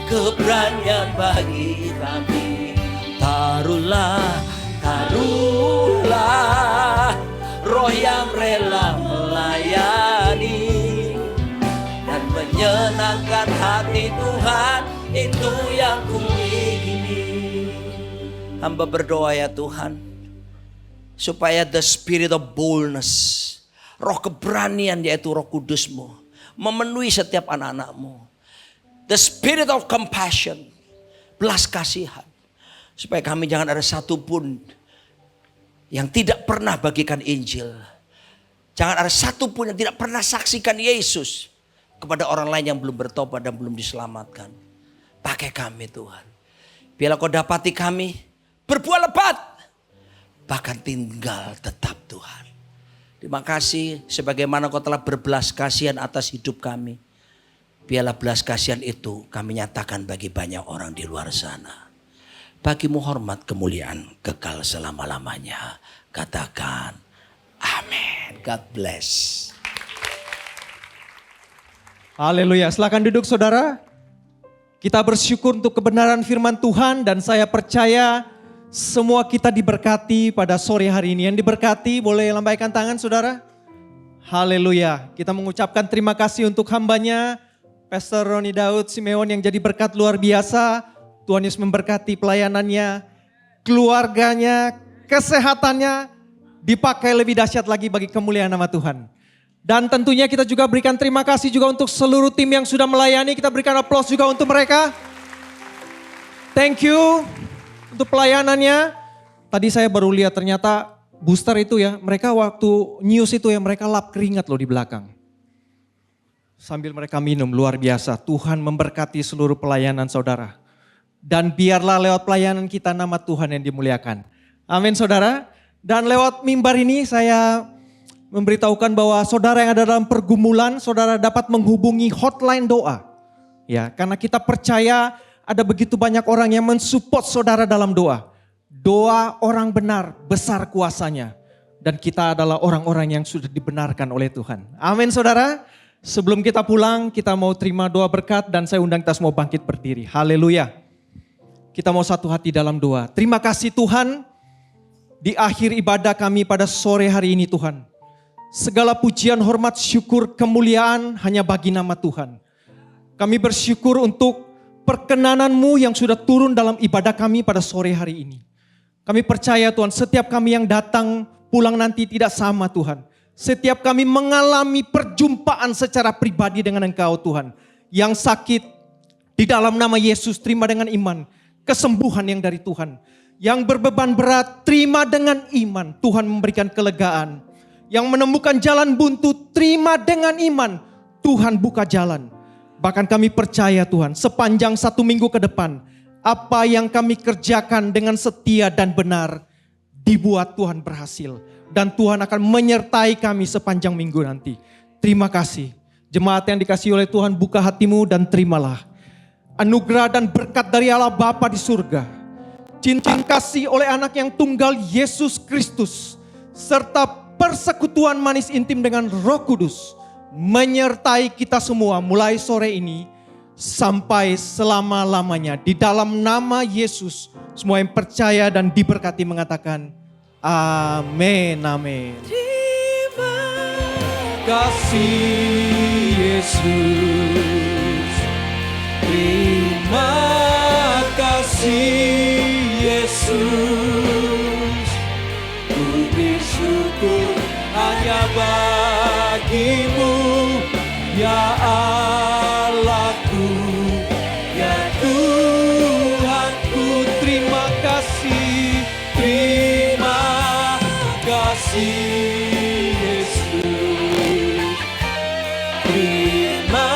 keberanian bagi kami. Taruhlah roh yang rela melayani dan menyenangkan hati Tuhan. Itu yang kuingini. Hamba berdoa ya Tuhan, supaya the spirit of boldness, roh keberanian yaitu Roh Kudus-Mu, memenuhi setiap anak-anak-Mu. The spirit of compassion, belas kasihan. Supaya kami jangan ada satupun yang tidak pernah bagikan Injil. Jangan ada satupun yang tidak pernah saksikan Yesus kepada orang lain yang belum bertobat dan belum diselamatkan. Pakai kami Tuhan. Biarlah Kau dapati kami berbuah lebat, bahkan tinggal tetap Tuhan. Terima kasih sebagaimana Kau telah berbelas kasihan atas hidup kami. Biarlah belas kasihan itu kami nyatakan bagi banyak orang di luar sana. Bagi-Mu hormat kemuliaan kekal selama-lamanya. Katakan amin. God bless. Haleluya. Silakan duduk saudara. Kita bersyukur untuk kebenaran firman Tuhan dan saya percaya semua kita diberkati pada sore hari ini. Yang diberkati boleh lambaikan tangan saudara. Haleluya. Kita mengucapkan terima kasih untuk hambanya Pastor Roni Daud Simeon yang jadi berkat luar biasa. Tuhan Yesus memberkati pelayanannya, keluarganya, kesehatannya, dipakai lebih dahsyat lagi bagi kemuliaan nama Tuhan. Dan tentunya kita juga berikan terima kasih juga untuk seluruh tim yang sudah melayani. Kita berikan aplaus juga untuk mereka. Thank you untuk pelayanannya. Tadi saya baru lihat ternyata booster itu ya, mereka waktu news itu ya mereka lap keringat loh di belakang. Sambil mereka minum, luar biasa. Tuhan memberkati seluruh pelayanan saudara. Dan biarlah lewat pelayanan kita nama Tuhan yang dimuliakan. Amin saudara. Dan lewat mimbar ini saya memberitahukan bahwa saudara yang ada dalam pergumulan, saudara dapat menghubungi hotline doa. Ya, karena kita percaya ada begitu banyak orang yang mensupport saudara dalam doa. Doa orang benar besar kuasanya. Dan kita adalah orang-orang yang sudah dibenarkan oleh Tuhan. Amin saudara. Sebelum kita pulang, kita mau terima doa berkat dan saya undang kita semua bangkit berdiri. Haleluya. Kita mau satu hati dalam doa. Terima kasih Tuhan, di akhir ibadah kami pada sore hari ini Tuhan. Segala pujian, hormat, syukur, kemuliaan hanya bagi nama Tuhan. Kami bersyukur untuk perkenanan-Mu yang sudah turun dalam ibadah kami pada sore hari ini. Kami percaya Tuhan, setiap kami yang datang pulang nanti tidak sama Tuhan. Setiap kami mengalami perjumpaan secara pribadi dengan Engkau Tuhan. Yang sakit di dalam nama Yesus terima dengan iman. Kesembuhan yang dari Tuhan. Yang berbeban berat terima dengan iman. Tuhan memberikan kelegaan. Yang menemukan jalan buntu terima dengan iman. Tuhan buka jalan. Bahkan kami percaya Tuhan sepanjang 1 minggu ke depan. Apa yang kami kerjakan dengan setia dan benar. Dibuat Tuhan berhasil. Dan Tuhan akan menyertai kami sepanjang minggu nanti. Terima kasih. Jemaat yang dikasihi oleh Tuhan buka hatimu dan terimalah. anugerah dan berkat dari Allah Bapa di surga, cinta kasih oleh anak yang tunggal Yesus Kristus, serta persekutuan manis intim dengan Roh Kudus menyertai kita semua mulai sore ini sampai selama-lamanya. Di dalam nama Yesus, semua yang percaya dan diberkati mengatakan amin, amin. Terima kasih Yesus, terima kasih Yesus, ku bersyukur hanya bagimu ya Allahku, ya Tuhanku. Terima kasih Yesus, terima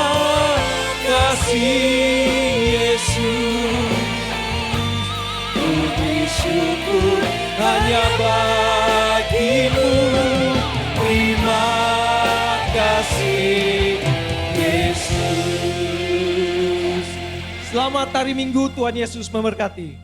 kasih Yesus, ku bersyukur hanya bagimu. Terima kasih Yesus. Selamat hari Minggu, Tuhan Yesus memberkati.